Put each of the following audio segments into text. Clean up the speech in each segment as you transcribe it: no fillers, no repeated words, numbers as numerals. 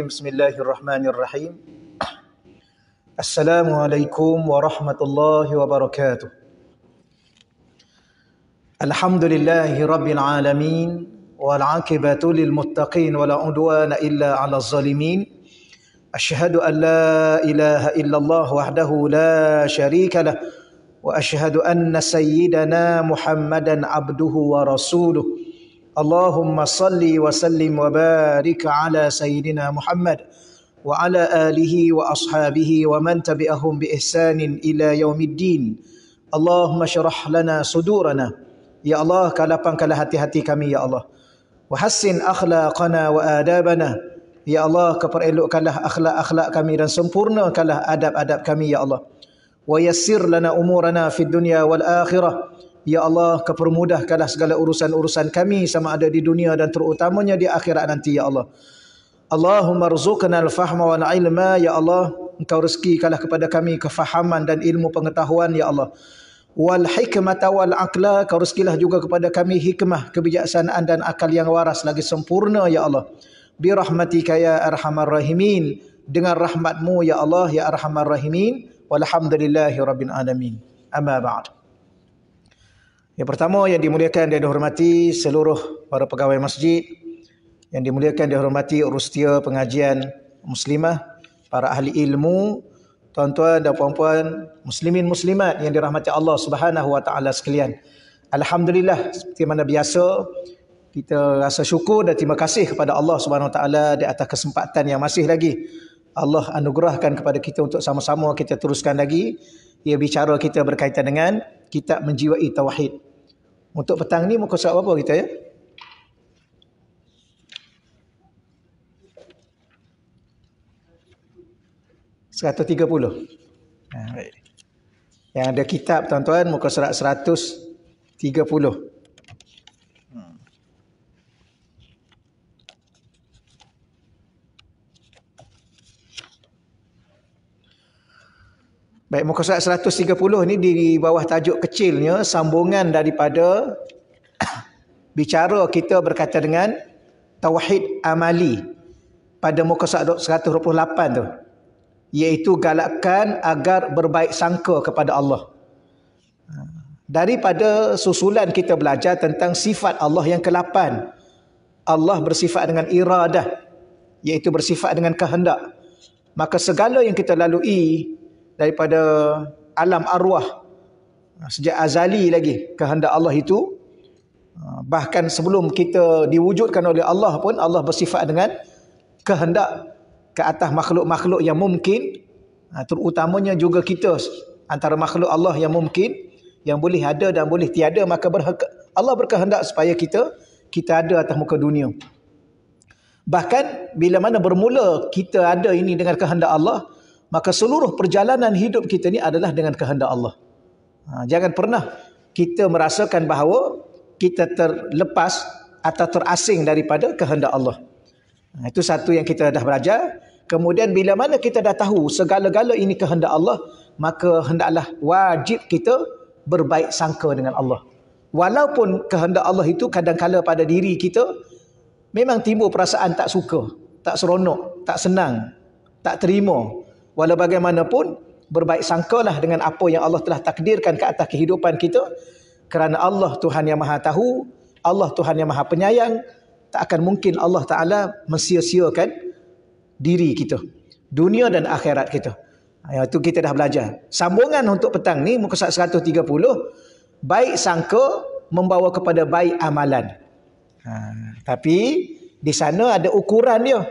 Bismillahirrahmanirrahim. Assalamualaikum warahmatullahi wabarakatuh. Alhamdulillahi rabbil alamin wal aqibatu lil muttaqin wala udwana illa 'alal zalimin. Asyhadu an la ilaha illallah wahdahu la syarika lah wa asyhadu anna sayyidana Muhammadan abduhu wa rasuluh. Allahumma salli wa sallim wa barik ala sayyidina Muhammad wa ala alihi wa ashabihi wa man tabi'ahum bi ihsanin ila yaumiddin. Allahumma syrah lana sudurana. Ya Allah, lapangkanlah hati-hati kami ya Allah. Wa hassin akhlaqana wa adabana. Ya Allah, perelokkanlah akhlak-akhlak kami dan sempurnakanlah adab-adab kami ya Allah. Wa yassir lana umurana fid dunya wal akhirah. Ya Allah, kepermudahkanlah segala urusan-urusan kami sama ada di dunia dan terutamanya di akhirat nanti ya Allah. Allahumma rzuqna al-fahma wal ilma ya Allah. Engkau rezekikanlah kepada kami kefahaman dan ilmu pengetahuan ya Allah. Wal hikmata wal aqla, kau rezekilah juga kepada kami hikmah, kebijaksanaan dan akal yang waras lagi sempurna ya Allah. Bi rahmatika ya arhamar rahimin, dengan rahmatmu ya Allah ya arhamar rahimin. Walhamdulillahi rabbil alamin. Amma ba'd. Yang pertama yang dimuliakan dan dihormati seluruh para pegawai masjid, yang dimuliakan dan dihormati urus setia pengajian muslimah, para ahli ilmu, tuan-tuan dan puan-puan, muslimin muslimat yang dirahmati Allah Subhanahu wa taala sekalian. Alhamdulillah, seperti mana biasa kita rasa syukur dan terima kasih kepada Allah Subhanahu wa taala di atas kesempatan yang masih lagi Allah anugerahkan kepada kita untuk sama-sama kita teruskan lagi ia bicara kita berkaitan dengan kitab Menjiwai Tauhid. Untuk petang ni muka surat apa kita ya? Baik. Yang ada kitab tuan-tuan muka surat 130. Baik, muka surat 130 ni di bawah tajuk kecilnya sambungan daripada bicara kita berkaitan dengan tauhid amali pada muka surat 128 tu, iaitu galakkan agar berbaik sangka kepada Allah. Daripada susulan kita belajar tentang sifat Allah yang ke-8. Allah bersifat dengan iradah, iaitu bersifat dengan kehendak. Maka segala yang kita lalui daripada alam arwah sejak azali lagi kehendak Allah itu, bahkan sebelum kita diwujudkan oleh Allah pun Allah bersifat dengan kehendak ke atas makhluk-makhluk yang mungkin, terutamanya juga kita antara makhluk Allah yang mungkin, yang boleh ada dan boleh tiada. Maka Allah berkehendak supaya kita ada atas muka dunia. Bahkan bila mana bermula kita ada ini dengan kehendak Allah, maka seluruh perjalanan hidup kita ni adalah dengan kehendak Allah. Jangan pernah kita merasakan bahawa kita terlepas atau terasing daripada kehendak Allah. Itu satu yang kita dah belajar. Kemudian bila mana kita dah tahu segala-gala ini kehendak Allah, maka hendaklah wajib kita berbaik sangka dengan Allah. Walaupun kehendak Allah itu kadang-kala pada diri kita memang timbul perasaan tak suka, tak seronok, tak senang, tak terima. Walau bagaimanapun, berbaik sangkalah dengan apa yang Allah telah takdirkan ke atas kehidupan kita. Kerana Allah Tuhan yang Maha Tahu, Allah Tuhan yang Maha Penyayang, tak akan mungkin Allah Ta'ala mensia-siakan diri kita, dunia dan akhirat kita. Itu kita dah belajar. Sambungan untuk petang ni, muka surat 130, baik sangka membawa kepada baik amalan. Tapi di sana ada ukuran dia.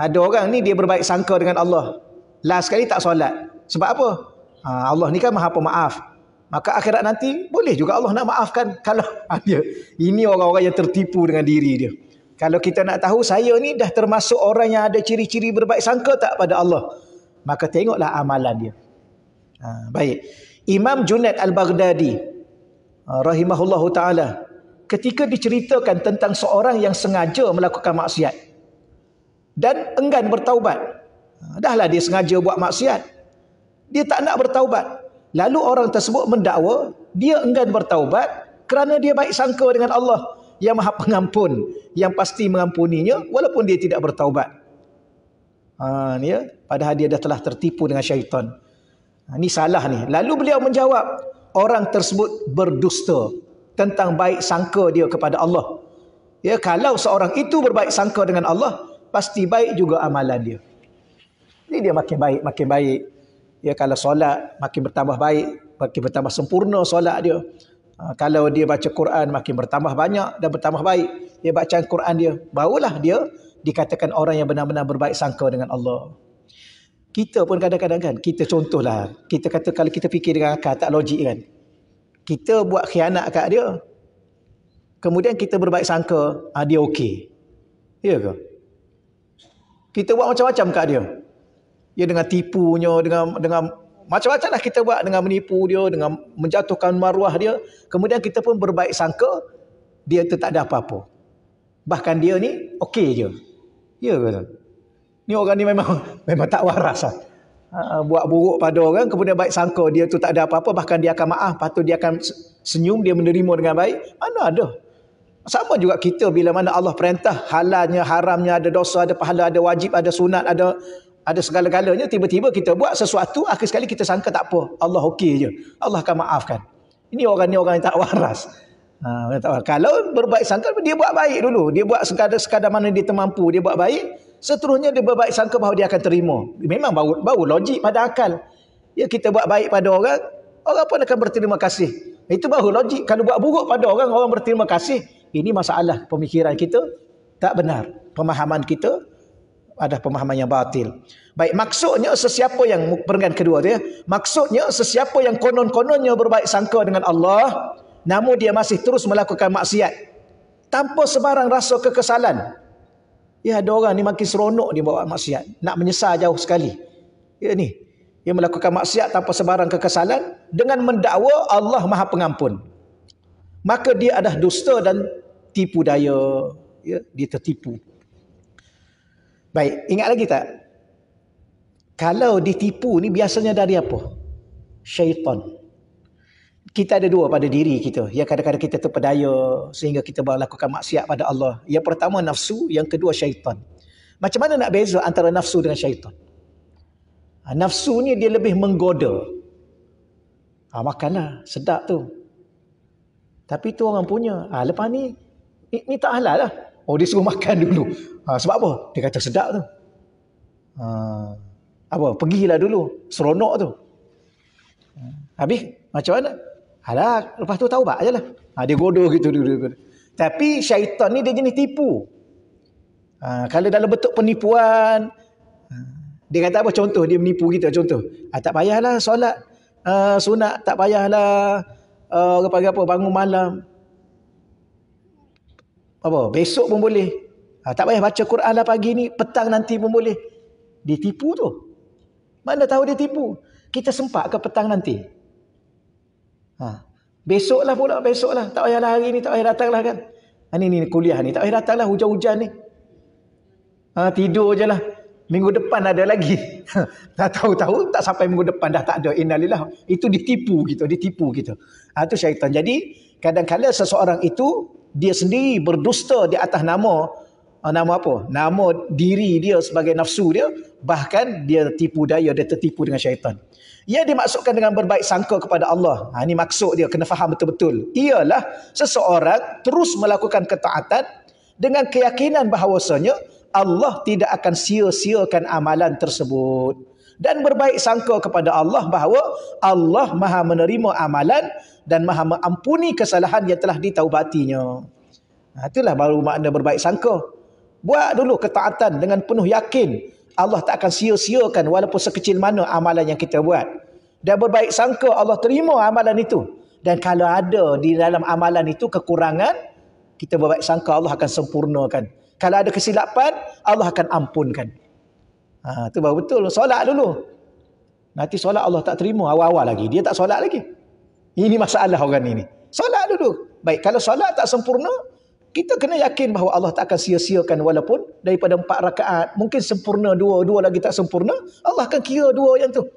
Ada orang ni dia berbaik sangka dengan Allah, last sekali tak solat. Sebab apa? Allah ni kan Maha Pemaaf. Maka akhirat nanti boleh juga Allah nak maafkan. Kalau dia, ini orang-orang yang tertipu dengan diri dia. Kalau kita nak tahu saya ni dah termasuk orang yang ada ciri-ciri berbaik sangka tak pada Allah, maka tengoklah amalan dia. Baik. Imam Junaid Al-Baghdadi rahimahullahu ta'ala, ketika diceritakan tentang seorang yang sengaja melakukan maksiat dan enggan bertaubat. Dahlah dia sengaja buat maksiat, dia tak nak bertaubat. Lalu orang tersebut mendakwa dia enggan bertaubat kerana dia baik sangka dengan Allah yang Maha Pengampun, yang pasti mengampuninya walaupun dia tidak bertaubat. Ni ya, padahal dia dah telah tertipu dengan syaitan. Ni salah ni. Lalu beliau menjawab, orang tersebut berdusta tentang baik sangka dia kepada Allah. Ya, kalau seorang itu berbaik sangka dengan Allah, pasti baik juga amalan dia. Jadi dia makin baik, makin baik. Ya, kalau solat makin bertambah baik, makin bertambah sempurna solat dia. Kalau dia baca Quran makin bertambah banyak dan bertambah baik. Dia baca Quran dia, barulah dia dikatakan orang yang benar-benar berbaik sangka dengan Allah. Kita pun kadang-kadang kan, kita contohlah, kita kata kalau kita fikir dengan akal, tak logik kan. Kita buat khianat kat dia, kemudian kita berbaik sangka, dia okey. Ya ke? Kita buat macam-macam kat dia. Ya, dengan tipunya, dengan macam-macam lah kita buat, dengan menipu dia, dengan menjatuhkan maruah dia. Kemudian kita pun berbaik sangka, dia tu tak ada apa-apa. Bahkan dia ni okey je. Ya ke? Ni orang ni memang tak waras lah. Buat buruk pada orang, kemudian baik sangka dia tu tak ada apa-apa, bahkan dia akan maaf, patut dia akan senyum, dia menerima dengan baik. Mana ada? Sama juga kita, bila mana Allah perintah halalnya, haramnya, ada dosa, ada pahala, ada wajib, ada sunat, ada segala-galanya, tiba-tiba kita buat sesuatu, akhir sekali kita sangka tak apa, Allah okey je, Allah akan maafkan. Ini orang yang tak waras. Kalau berbaik sangka, dia buat baik dulu, dia buat sekadar mana dia termampu, dia buat baik, seterusnya dia berbaik sangka bahawa dia akan terima. Memang baru logik pada akal. Ya, kita buat baik pada orang, orang pun akan berterima kasih. Itu baru logik. Kalau buat buruk pada orang, orang berterima kasih. Ini masalah pemikiran kita tak benar. Pemahaman kita ada pemahaman yang batil. Baik, maksudnya sesiapa yang, perenggan kedua tu ya, maksudnya sesiapa yang konon-kononnya berbaik sangka dengan Allah, namun dia masih terus melakukan maksiat tanpa sebarang rasa kekesalan. Ya, ada orang ni makin seronok dia bawa maksiat, nak menyesal jauh sekali. Ya ni, dia melakukan maksiat tanpa sebarang kekesalan dengan mendakwa Allah Maha Pengampun. Maka dia adalah dusta dan tipu daya. Ya, dia tertipu. Baik, ingat lagi tak? Kalau ditipu ni biasanya dari apa? Syaitan. Kita ada dua pada diri kita. Yang kadang-kadang kita terpedaya sehingga kita melakukan maksiat pada Allah. Yang pertama nafsu, yang kedua syaitan. Macam mana nak beza antara nafsu dengan syaitan? Nafsu ni dia lebih menggoda. Makanlah, sedap tu. Tapi tu orang punya. Lepas ni tak halal lah. Dia suruh makan dulu. Sebab apa? Dia kata sedap tu. Pergilah dulu. Seronok tu. Habis, macam mana? Lepas tu taubat je lah. Dia goda gitu dulu. Tapi syaitan ni dia jenis tipu. Kalau dalam bentuk penipuan, dia kata apa? Contoh, dia menipu kita. Contoh, tak payahlah solat sunat, tak payahlah apa bangun malam. Besok pun boleh. Tak payah baca Quran lah pagi ni, petang nanti pun boleh. Dia tipu tu. Mana tahu dia tipu? Kita sempat ke petang nanti? Besoklah pula, besoklah. Tak payahlah hari ni, tak payah datanglah kan. Ni kuliah ni, tak payah datanglah, hujan-hujan ni. Tidur je lah. Minggu depan ada lagi. Tak tahu-tahu, tak sampai minggu depan dah tak ada. Innalillah. Itu ditipu kita. Itu syaitan. Jadi, kadang-kadang seseorang itu, dia sendiri berdusta di atas nama apa? Nama diri dia sebagai nafsu dia. Bahkan dia tipu daya, dia tertipu dengan syaitan. Ia dimaksudkan dengan berbaik sangka kepada Allah. Ini maksud dia, kena faham betul-betul. Ialah seseorang terus melakukan ketaatan dengan keyakinan bahawasanya Allah tidak akan sia-siakan amalan tersebut. Dan berbaik sangka kepada Allah bahawa Allah Maha menerima amalan dan Maha mengampuni kesalahan yang telah ditaubatinya. Itulah baru makna berbaik sangka. Buat dulu ketaatan dengan penuh yakin. Allah tak akan sia-siakan walaupun sekecil mana amalan yang kita buat. Dan berbaik sangka Allah terima amalan itu. Dan kalau ada di dalam amalan itu kekurangan, kita berbaik sangka Allah akan sempurnakan. Kalau ada kesilapan, Allah akan ampunkan. Itu baru betul. Solat dulu. Nanti solat Allah tak terima awal-awal lagi. Dia tak solat lagi. Ini masalah orang ini. Solat dulu. Baik, kalau solat tak sempurna, kita kena yakin bahawa Allah tak akan sia-siakan walaupun daripada 4 rakaat. Mungkin sempurna 2 lagi tak sempurna. Allah akan kira 2 yang tu.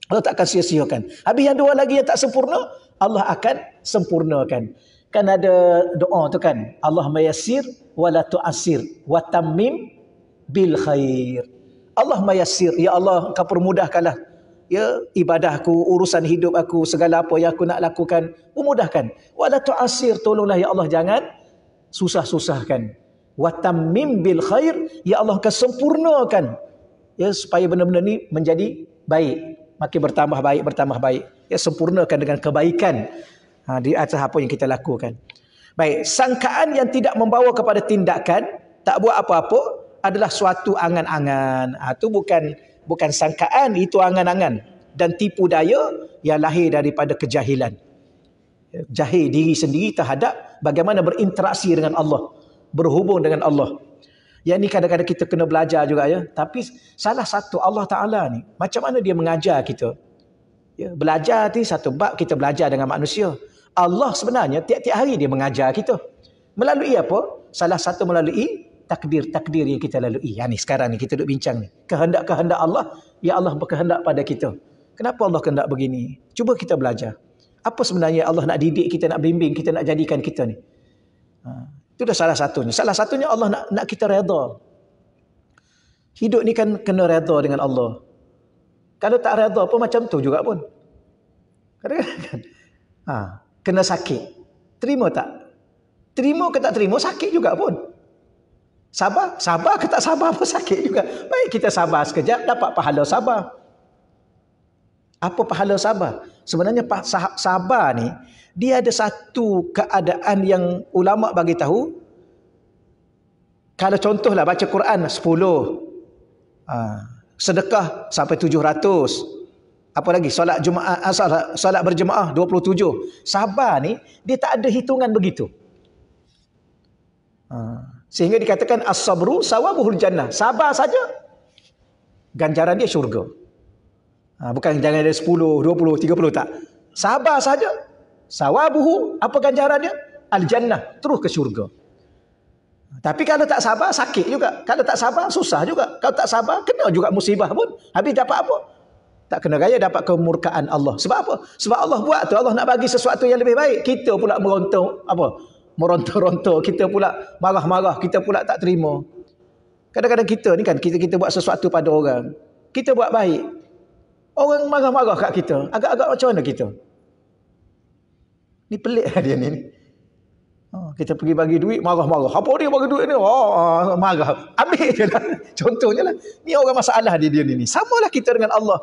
Allah tak akan sia-siakan. Habis yang 2 lagi yang tak sempurna, Allah akan sempurnakan. Kan ada doa tu kan. Allah mayassir wa la tu'assir wa tammim bil khair. Allah mayassir, ya Allah Engkau permudahkanlah ya ibadahku, urusan hidup aku, segala apa yang aku nak lakukan, permudahkan. Wala tu'asir, tolonglah ya Allah jangan susah-susahkan. Wa tammim bil khair, ya Allah Engkau sempurnakan ya supaya benda-benda ni menjadi baik, makin bertambah baik. Ya, sempurnakan dengan kebaikan di atas apa yang kita lakukan. Baik, sangkaan yang tidak membawa kepada tindakan, tak buat apa-apa adalah suatu angan-angan. Itu bukan sangkaan, itu angan-angan dan tipu daya yang lahir daripada kejahilan. Jahil diri sendiri terhadap bagaimana berinteraksi dengan Allah, berhubung dengan Allah. Yang ni kadang-kadang kita kena belajar juga ya. Tapi salah satu Allah Ta'ala ni, macam mana dia mengajar kita? Ya, belajar ni satu bab, kita belajar dengan manusia. Allah sebenarnya tiap-tiap hari dia mengajar kita. Melalui apa? Salah satu melalui takdir-takdir yang kita lalui. Ni sekarang ni kita duduk bincang ni. Kehendak-kehendak Allah, ya Allah berkehendak pada kita. Kenapa Allah kehendak begini? Cuba kita belajar. Apa sebenarnya Allah nak didik kita, nak bimbing kita, nak jadikan kita ni? Itu dah salah satunya. Salah satunya Allah nak kita redha. Hidup ni kan kena redha dengan Allah. Kalau tak redha pun macam tu juga pun. Kadang-kadang kena sakit. Terima tak? Terima ke tak terima, sakit juga pun. Sabar ke tak sabar pun sakit juga. Baik kita sabar sekejap, dapat pahala sabar. Apa pahala sabar? Sebenarnya sabar ni, dia ada satu keadaan yang ulama bagi tahu. Kalau contohlah baca Quran 10, sedekah sampai 700. Apa lagi? Solat Jumaat, solat berjemaah 27. Sabar ni dia tak ada hitungan begitu. Sehingga dikatakan as-sabru sawabuhul jannah. Sabar saja ganjaran dia syurga. Bukan jangan ada 10, 20, 30 tak. Sabar saja. Sawabuhu, apa ganjaran dia? Al-jannah, terus ke syurga. Tapi kalau tak sabar sakit juga. Kalau tak sabar susah juga. Kalau tak sabar kena juga musibah pun. Habis dapat apa? Tak kena gaya, dapat kemurkaan Allah. Sebab apa? Sebab Allah buat tu, Allah nak bagi sesuatu yang lebih baik. Kita pula meronta-ronta, kita pula marah-marah, kita pula tak terima. Kadang-kadang kita ni kan, kita buat sesuatu pada orang, kita buat baik, orang marah-marah kat kita. Agak-agak macam mana kita? Ni pelik lah dia ni. Kita pergi bagi duit, marah-marah. Apa dia bagi duit ni? Marah. Ambil je lah. Contohnya lah. Ni orang masalah dia ni. Samalah kita dengan Allah.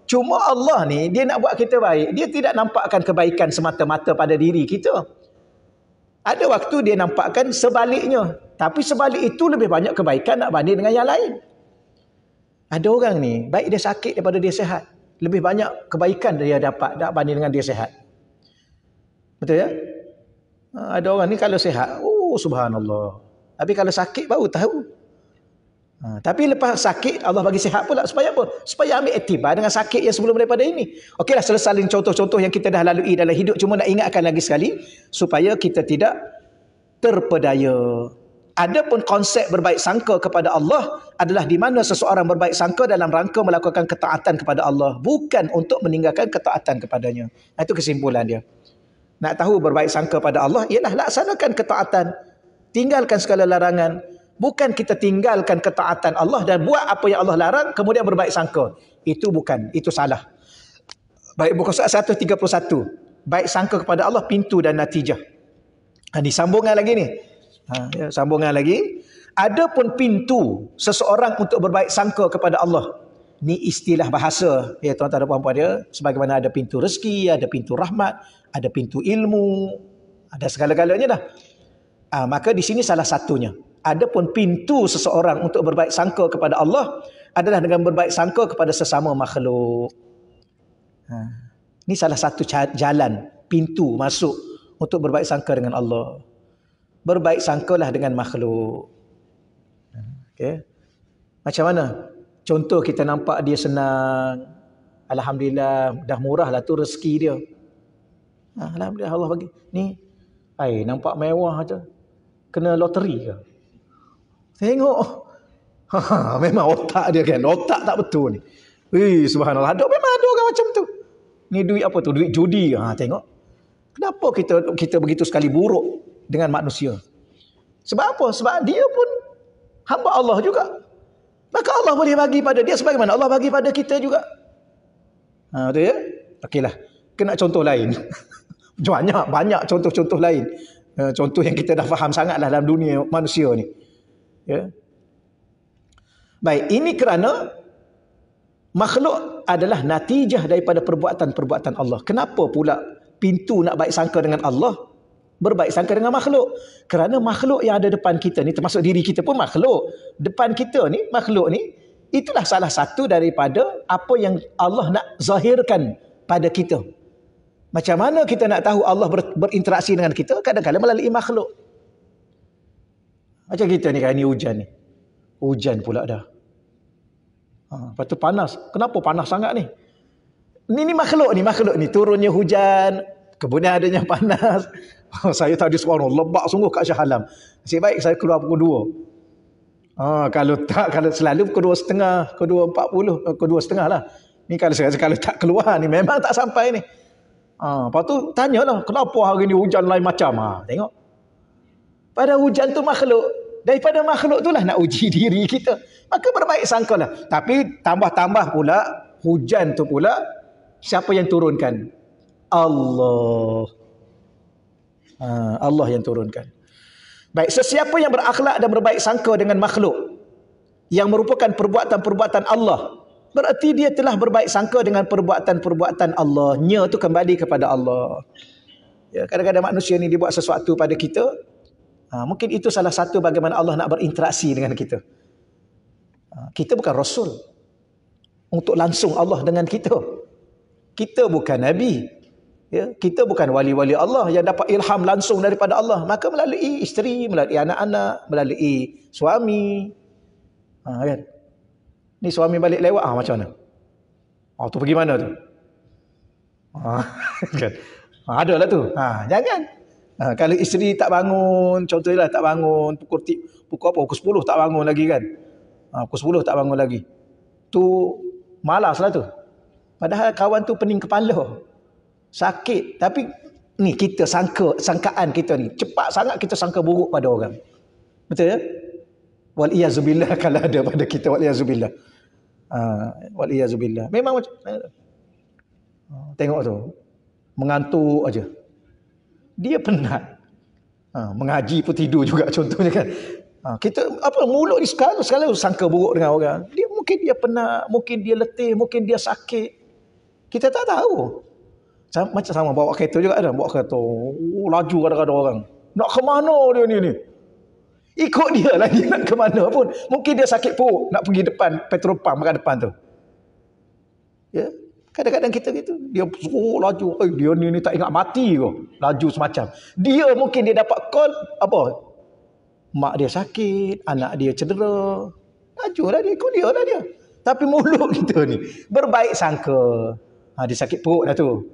Cuma Allah ni, dia nak buat kita baik. Dia tidak nampakkan kebaikan semata-mata pada diri kita. Ada waktu dia nampakkan sebaliknya. Tapi sebalik itu lebih banyak kebaikan nak banding dengan yang lain. Ada orang ni, baik dia sakit daripada dia sihat. Lebih banyak kebaikan dia dapat banding dengan dia sihat. Betul ya? Ada orang ni kalau sihat, subhanallah. Tapi kalau sakit baru tahu. Tapi lepas sakit, Allah bagi sihat pula. Supaya apa? Supaya ambil iktibar dengan sakit yang sebelum daripada ini. Okeylah, selesai contoh-contoh yang kita dah lalui dalam hidup. Cuma nak ingatkan lagi sekali, supaya kita tidak terpedaya. Adapun konsep berbaik sangka kepada Allah adalah di mana seseorang berbaik sangka dalam rangka melakukan ketaatan kepada Allah. Bukan untuk meninggalkan ketaatan kepadanya. Itu kesimpulan dia. Nak tahu berbaik sangka pada Allah, ialah laksanakan ketaatan. Tinggalkan segala larangan. Bukan kita tinggalkan ketaatan Allah dan buat apa yang Allah larang, kemudian berbaik sangka. Itu bukan, itu salah. Baik, buku surat 131. Baik sangka kepada Allah, pintu dan natijah. Ini sambungan lagi ni. Sambungan lagi. Adapun pintu seseorang untuk berbaik sangka kepada Allah. Ni istilah bahasa. Ya, tuan-tuan dan puan-puan dia. Sebagaimana ada pintu rezeki, ada pintu rahmat, ada pintu ilmu, ada segala-galanya dah. Maka di sini salah satunya. Adapun pintu seseorang untuk berbaik sangka kepada Allah adalah dengan berbaik sangka kepada sesama makhluk. Ini salah satu jalan, pintu masuk untuk berbaik sangka dengan Allah. Berbaik sangkalah dengan makhluk. Okay. Macam mana? Contoh kita nampak dia senang. Alhamdulillah, dah murah lah tu rezeki dia. Alhamdulillah Allah bagi. Ni, nampak mewah aja. Kena loteri ke? Tengok. Memang otak dia kan. Otak tak betul ni. Subhanallah. Memang ada orang macam tu. Ni duit apa tu? Duit judi. Tengok. Kenapa kita begitu sekali buruk dengan manusia? Sebab apa? Sebab dia pun hamba Allah juga. Maka Allah boleh bagi pada dia sebagaimana Allah bagi pada kita juga. Betul ya? Okeylah. Kena contoh lain. Banyak contoh-contoh lain. Contoh yang kita dah faham sangatlah dalam dunia manusia ni. Ya. Baik, ini kerana makhluk adalah natijah daripada perbuatan-perbuatan Allah. Kenapa pula pintu nak baik sangka dengan Allah berbaik sangka dengan makhluk? Kerana makhluk yang ada depan kita ni, termasuk diri kita pun makhluk. Depan kita ni, makhluk ni, itulah salah satu daripada apa yang Allah nak zahirkan pada kita. Macam mana kita nak tahu Allah berinteraksi dengan kita? Kadang-kadang melalui makhluk. Macam kita ni kan, ni hujan ni. Hujan pula dah. Lepas tu panas. Kenapa panas sangat ni? Ni makhluk ni. Turunnya hujan, kemudian adanya panas. Saya tadi seorang lebak sungguh kat Shah Alam. Nasib baik saya keluar pukul 2. Kalau selalu pukul 2.30, pukul 2.40, pukul 2.30 lah. Ni kalau tak keluar ni memang tak sampai ni. Lepas tu tanyalah, kenapa hari ni hujan lain macam? Tengok. Pada hujan tu makhluk. Daripada makhluk itulah nak uji diri kita. Maka berbaik sangkalah. Tapi tambah-tambah pula, hujan tu pula, siapa yang turunkan? Allah. Allah yang turunkan. Baik, sesiapa yang berakhlak dan berbaik sangka dengan makhluk yang merupakan perbuatan-perbuatan Allah, berarti dia telah berbaik sangka dengan perbuatan-perbuatan Allah. Nya tu kembali kepada Allah. Ya, kadang-kadang manusia ni dia buat sesuatu pada kita. Mungkin itu salah satu bagaimana Allah nak berinteraksi dengan kita. Kita bukan Rasul untuk langsung Allah dengan kita. Kita bukan Nabi. Ya, kita bukan wali-wali Allah yang dapat ilham langsung daripada Allah. Maka melalui isteri, melalui anak-anak, melalui suami. Kan? Ni suami balik lewat, macam mana? Tu pergi mana tu? Kan? Adalah tu. Jangan. Kalau isteri tak bangun, contohnya tak bangun, pukul 10 tak bangun lagi kan. Pukul 10 tak bangun lagi. Tu malaslah tu. Padahal kawan tu pening kepala. Sakit. Tapi ni kita sangkaan kita ni. Cepat sangat kita sangka buruk pada orang. Betul ya? Wal-iyazubillah kalau ada pada kita. Wal-iyazubillah. Wal-iyazubillah. Memang macam tengok tu. Mengantuk aja. Dia penat. Mengaji pun tidur juga contohnya kan. Kita mulut ni sekali sangka buruk dengan orang. Mungkin dia penat, mungkin dia letih, mungkin dia sakit. Kita tak tahu. Macam sama bawa kereta juga ada. Bawa kereta. Laju kadang-kadang orang. Nak ke mana dia ni? Ikut dia lah. Dia nak ke mana pun. Mungkin dia sakit perut. Nak pergi depan petrol pump makan depan tu. Ya. Kadang-kadang kita gitu. Dia laju. Dia ni tak ingat mati ke. Laju semacam. Dia mungkin dia dapat call. Mak dia sakit. Anak dia cedera. Laju lah dia. Ikut dia lah dia. Tapi mulut kita ni. Berbaik sangka. Dia sakit perut lah tu.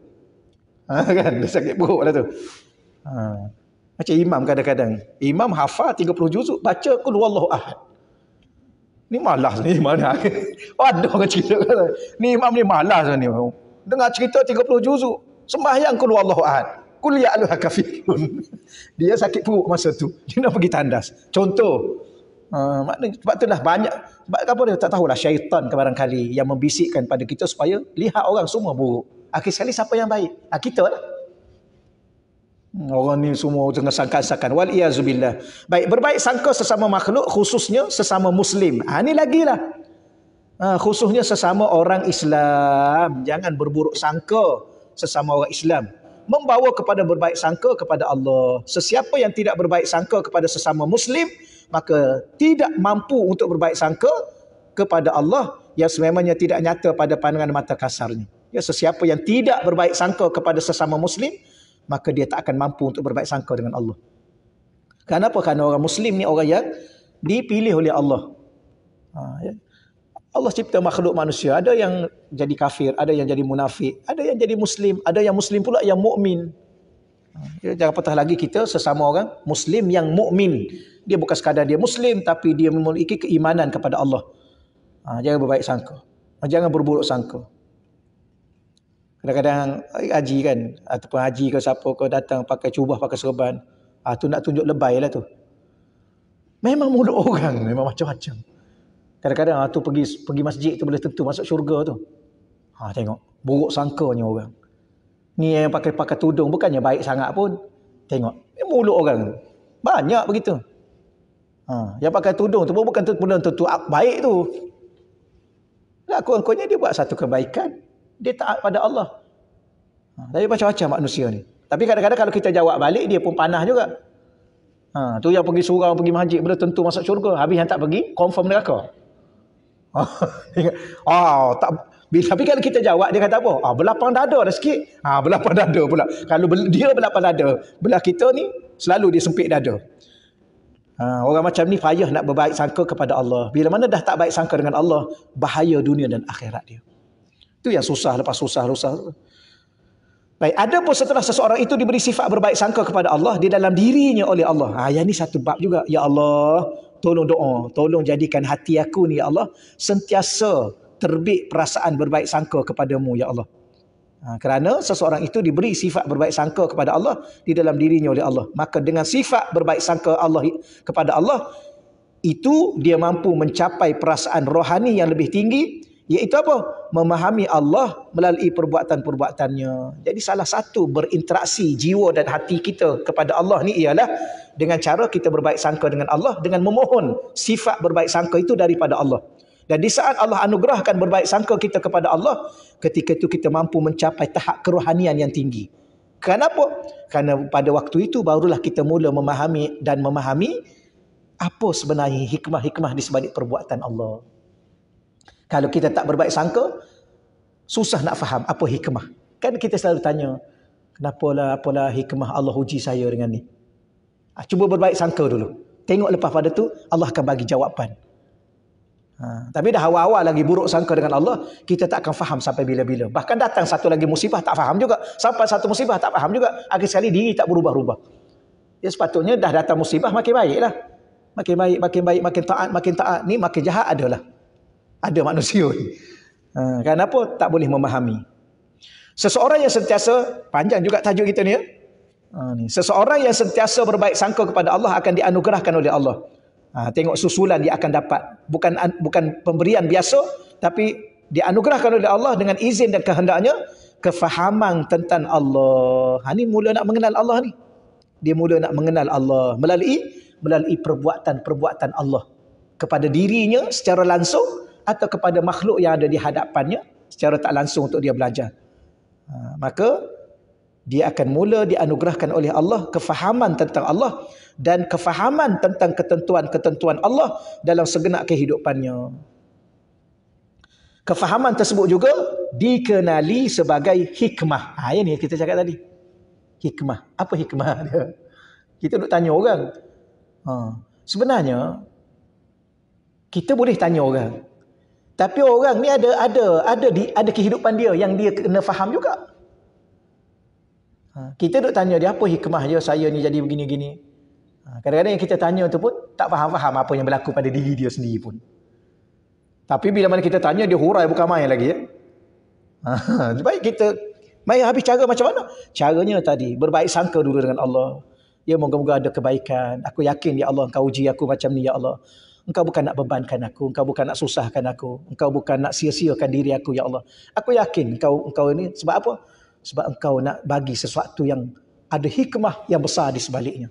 Kan? Dia sakit perut lah tu. Macam imam kadang-kadang. Imam hafal 30 juzuk. Baca Qul Huwallahu Ahad. Ni malas ni mana? Ada orang cerita kata, ni imam ni malas ni. Dengar cerita 30 juzuk. Sembahyang Qul Huwallahu Ahad. Qul ya ayyuhal kafirun. Dia sakit perut masa tu. Dia nak pergi tandas. Contoh. Maknanya sebab itulah banyak. Sebab apa dia tak tahulah syaitan barangkali yang membisikkan pada kita supaya lihat orang semua buruk. Akhir sekali siapa yang baik? Kita lah. Orang ni semua tengah sangka-sangka. Wal-iyazubillah. Baik, berbaik sangka sesama makhluk, khususnya sesama Muslim. Ni lagi lah. Khususnya sesama orang Islam. Jangan berburuk sangka sesama orang Islam. Membawa kepada berbaik sangka kepada Allah. Sesiapa yang tidak berbaik sangka kepada sesama Muslim, maka tidak mampu untuk berbaik sangka kepada Allah yang sememangnya tidak nyata pada pandangan mata kasarnya. Ya, sesiapa yang tidak berbaik sangka kepada sesama Muslim, maka dia tak akan mampu untuk berbaik sangka dengan Allah. Kenapa? Kerana orang Muslim ni orang yang dipilih oleh Allah. Ya. Allah cipta makhluk manusia. Ada yang jadi kafir, ada yang jadi munafik, ada yang jadi Muslim, ada yang Muslim pula yang mukmin. Ya, jangan patah lagi kita sesama orang Muslim yang mukmin. Dia bukan sekadar dia Muslim, tapi dia memiliki keimanan kepada Allah. Jangan berbaik sangka. Jangan berburuk sangka. Kadang-kadang haji kan, ataupun haji ke siapa ke datang pakai cubah, pakai serban. Tu nak tunjuk lebay lah tu. Memang mulut orang memang macam-macam. Kadang-kadang tu pergi masjid tu boleh tentu masuk syurga tu. Tengok, buruk sangkanya orang. Ni yang pakai tudung bukannya baik sangat pun. Tengok, mulut orang tu. Banyak begitu. Yang pakai tudung tu pun bukan belum tentu baik tu. Aku-akunya dia buat satu kebaikan, dia taat pada Allah. Tapi macam-macam manusia ni. Tapi kadang-kadang kalau kita jawab balik, dia pun panah juga. Tu yang pergi surau, pergi masjid, belum tentu masuk syurga. Habis yang tak pergi, confirm neraka. Tak. Tapi kalau kita jawab, dia kata apa? Belapang dada dah sikit. Belapang dada pula. Kalau dia belapang dada, belah kita ni selalu dia sempit dada. Orang macam ni payah nak berbaik sangka kepada Allah. Bila mana dah tak baik sangka dengan Allah, bahaya dunia dan akhirat dia. Itu yang susah lepas susah. Baik, ada pun setelah seseorang itu diberi sifat berbaik sangka kepada Allah di dalam dirinya oleh Allah. Yang ni satu bab juga. Ya Allah, tolong doa, tolong jadikan hati aku ni ya Allah sentiasa terbit perasaan berbaik sangka kepadamu ya Allah. Kerana seseorang itu diberi sifat berbaik sangka kepada Allah di dalam dirinya oleh Allah. Maka dengan sifat berbaik sangka Allah kepada Allah, itu dia mampu mencapai perasaan rohani yang lebih tinggi, iaitu apa? Memahami Allah melalui perbuatan-perbuatannya. Jadi salah satu berinteraksi jiwa dan hati kita kepada Allah ni ialah dengan cara kita berbaik sangka dengan Allah, dengan memohon sifat berbaik sangka itu daripada Allah. Dan di saat Allah anugerahkan berbaik sangka kita kepada Allah, ketika itu kita mampu mencapai tahap kerohanian yang tinggi. Kenapa? Kerana pada waktu itu barulah kita mula memahami apa sebenarnya hikmah-hikmah di sebalik perbuatan Allah. Kalau kita tak berbaik sangka, susah nak faham apa hikmah. Kan kita selalu tanya, apalah hikmah Allah uji saya dengan ni? Cuba berbaik sangka dulu. Tengok lepas pada tu, Allah akan bagi jawapan. Tapi dah awal-awal lagi buruk sangka dengan Allah, kita tak akan faham sampai bila-bila. Bahkan datang satu lagi musibah, tak faham juga. Sampai satu musibah, tak faham juga. Akhir sekali diri tak berubah-ubah. Ya sepatutnya dah datang musibah, makin baiklah. Makin baik, makin taat. Ni makin jahat adalah. Ada manusia ni. Kenapa? Tak boleh memahami. Seseorang yang sentiasa, panjang juga tajuk kita ni ya. Seseorang yang sentiasa berbaik sangka kepada Allah akan dianugerahkan oleh Allah. Tengok susulan dia akan dapat. Bukan pemberian biasa, tapi dianugerahkan oleh Allah dengan izin dan kehendaknya, kefahaman tentang Allah. Ni mula nak mengenal Allah ni. Dia mula nak mengenal Allah melalui perbuatan-perbuatan Allah kepada dirinya secara langsung atau kepada makhluk yang ada di hadapannya secara tak langsung untuk dia belajar. Maka dia akan mula dianugerahkan oleh Allah kefahaman tentang Allah dan kefahaman tentang ketentuan-ketentuan Allah dalam segenap kehidupannya. Kefahaman tersebut juga dikenali sebagai hikmah. Yang ni kita cakap tadi. Hikmah. Apa hikmah dia? Kita duk tanya orang. Sebenarnya kita boleh tanya orang. Tapi orang ni ada kehidupan dia yang dia kena faham juga. Kita duk tanya dia, apa hikmah dia saya ni jadi begini-gini. Kadang-kadang yang kita tanya tu pun tak faham-faham apa yang berlaku pada diri dia sendiri pun. Tapi bila mana kita tanya, dia hurai bukan main lagi. Baik kita, mari habis cara macam mana? Caranya tadi, berbaik sangka dulu dengan Allah. Ya moga-moga ada kebaikan. Aku yakin ya Allah, Engkau uji aku macam ni ya Allah. Engkau bukan nak bebankan aku, Engkau bukan nak susahkan aku, Engkau bukan nak sia-siakan diri aku ya Allah. Aku yakin Engkau ini sebab apa? Sebab Engkau nak bagi sesuatu yang ada hikmah yang besar di sebaliknya.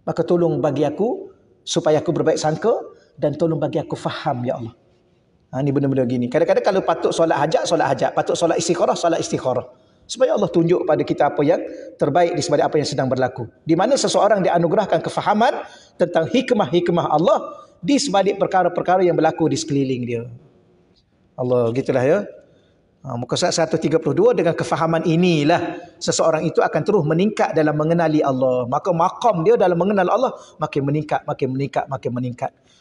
Maka tolong bagi aku supaya aku berbaik sangka dan tolong bagi aku faham ya Allah. Ni benda-benda gini. Kadang-kadang kalau patut solat hajat, patut solat istikharah. Supaya Allah tunjuk kepada kita apa yang terbaik di sebalik apa yang sedang berlaku. Di mana seseorang dianugerahkan kefahaman tentang hikmah-hikmah Allah di sebalik perkara-perkara yang berlaku di sekeliling dia. Allah, gitulah ya. Muka surat 132, dengan kefahaman inilah seseorang itu akan terus meningkat dalam mengenali Allah. Maka maqam dia dalam mengenal Allah makin meningkat.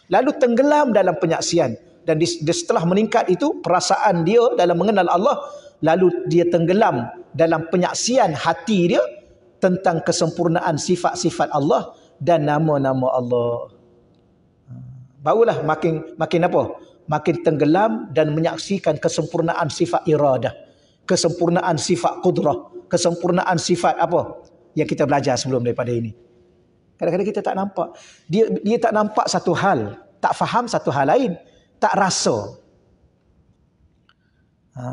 Lalu tenggelam dalam penyaksian. Dan setelah meningkat itu, perasaan dia dalam mengenal Allah, lalu dia tenggelam dalam penyaksian hati dia tentang kesempurnaan sifat-sifat Allah dan nama-nama Allah. Barulah makin apa? Makin tenggelam dan menyaksikan kesempurnaan sifat iradah, kesempurnaan sifat qudrah, kesempurnaan sifat apa yang kita belajar sebelum daripada ini. Kadang-kadang kita tak nampak. Dia tak nampak satu hal, tak faham satu hal lain. tak rasa.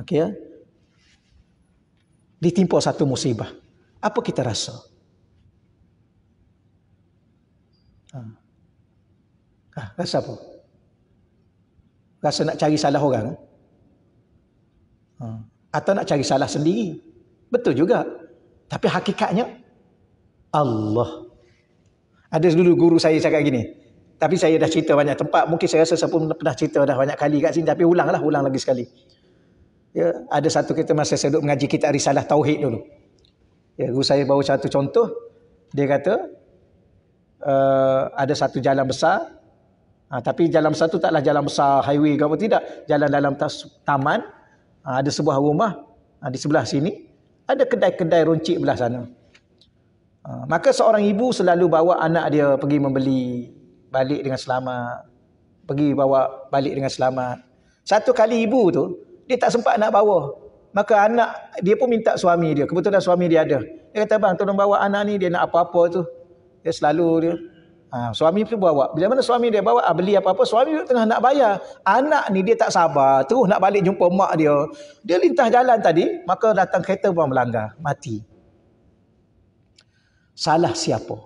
Okay, ditimpa satu musibah, apa kita rasa? Rasa apa? Rasa nak cari salah orang? Atau nak cari salah sendiri? Betul juga. Tapi hakikatnya Allah. Ada dulu guru saya cakap gini. Tapi saya dah cerita banyak tempat. Mungkin saya rasa saya pun pernah cerita dah banyak kali kat sini. Tapi ulang lagi sekali. Ya, ada satu kita masa saya duduk mengaji kitab Risalah Tauhid dulu. Ya, guru saya bawa satu contoh. Dia kata, ada satu jalan besar. Tapi jalan besar tu taklah jalan besar highway ke apa, tidak. Jalan dalam taman. Ada sebuah rumah. Di sebelah sini. Ada kedai-kedai runcit belah sana. Maka seorang ibu selalu bawa anak dia pergi membeli, balik dengan selamat. Pergi bawa balik dengan selamat. Satu kali ibu tu, dia tak sempat nak bawa. Maka anak dia pun minta suami dia. Kebetulan suami dia ada. Dia kata, bang, tolong bawa anak ni, dia nak apa-apa tu. Dia selalu dia. Suami tu bawa. Bila mana suami dia bawa, beli apa-apa, suami dia tengah nak bayar. Anak ni dia tak sabar. Terus nak balik jumpa mak dia. Dia lintas jalan tadi, maka datang kereta pun melanggar. Mati. Salah siapa?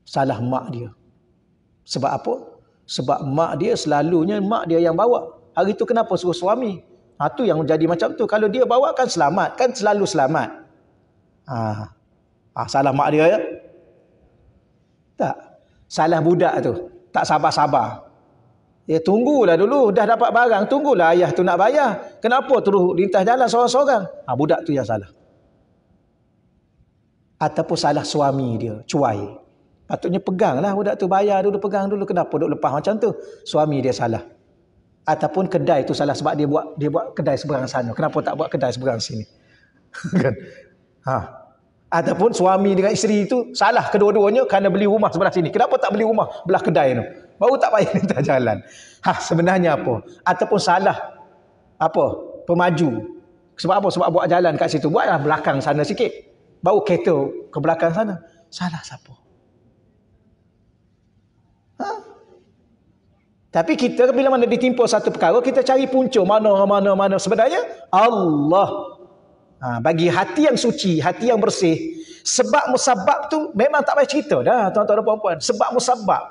Salah mak dia. Sebab apa? Sebab mak dia selalunya mak dia yang bawa. Hari tu kenapa suruh suami? Tu yang jadi macam tu. Kalau dia bawa kan selamat. Kan selalu selamat. Salah mak dia ya? Tak. Salah budak tu. Tak sabar-sabar. Ya tunggulah dulu. Dah dapat barang. Tunggulah ayah tu nak bayar. Kenapa terus lintas jalan seorang-seorang? Budak tu yang salah. Ataupun salah suami dia. Cuai. Patutnya peganglah budak tu, bayar dulu, pegang dulu. Kenapa duk lepas macam tu? Suami dia salah. Ataupun kedai tu salah sebab dia buat kedai seberang sana. Kenapa tak buat kedai seberang sini? Kan? Ataupun suami dengan isteri itu salah kedua-duanya kerana beli rumah sebelah sini. Kenapa tak beli rumah belah kedai tu? Baru tak payah minta jalan. Sebenarnya apa? Ataupun salah pemaju. Sebab apa? Sebab buat jalan kat situ. Buatlah belakang sana sikit. Baru kereta ke belakang sana. Salah siapa? Tapi kita bila mana ditimpa satu perkara, kita cari punca mana. Sebenarnya Allah. Bagi hati yang suci, hati yang bersih, sebab musabab tu memang tak payah cerita dah tuan-tuan dan puan-puan. Sebab musabab.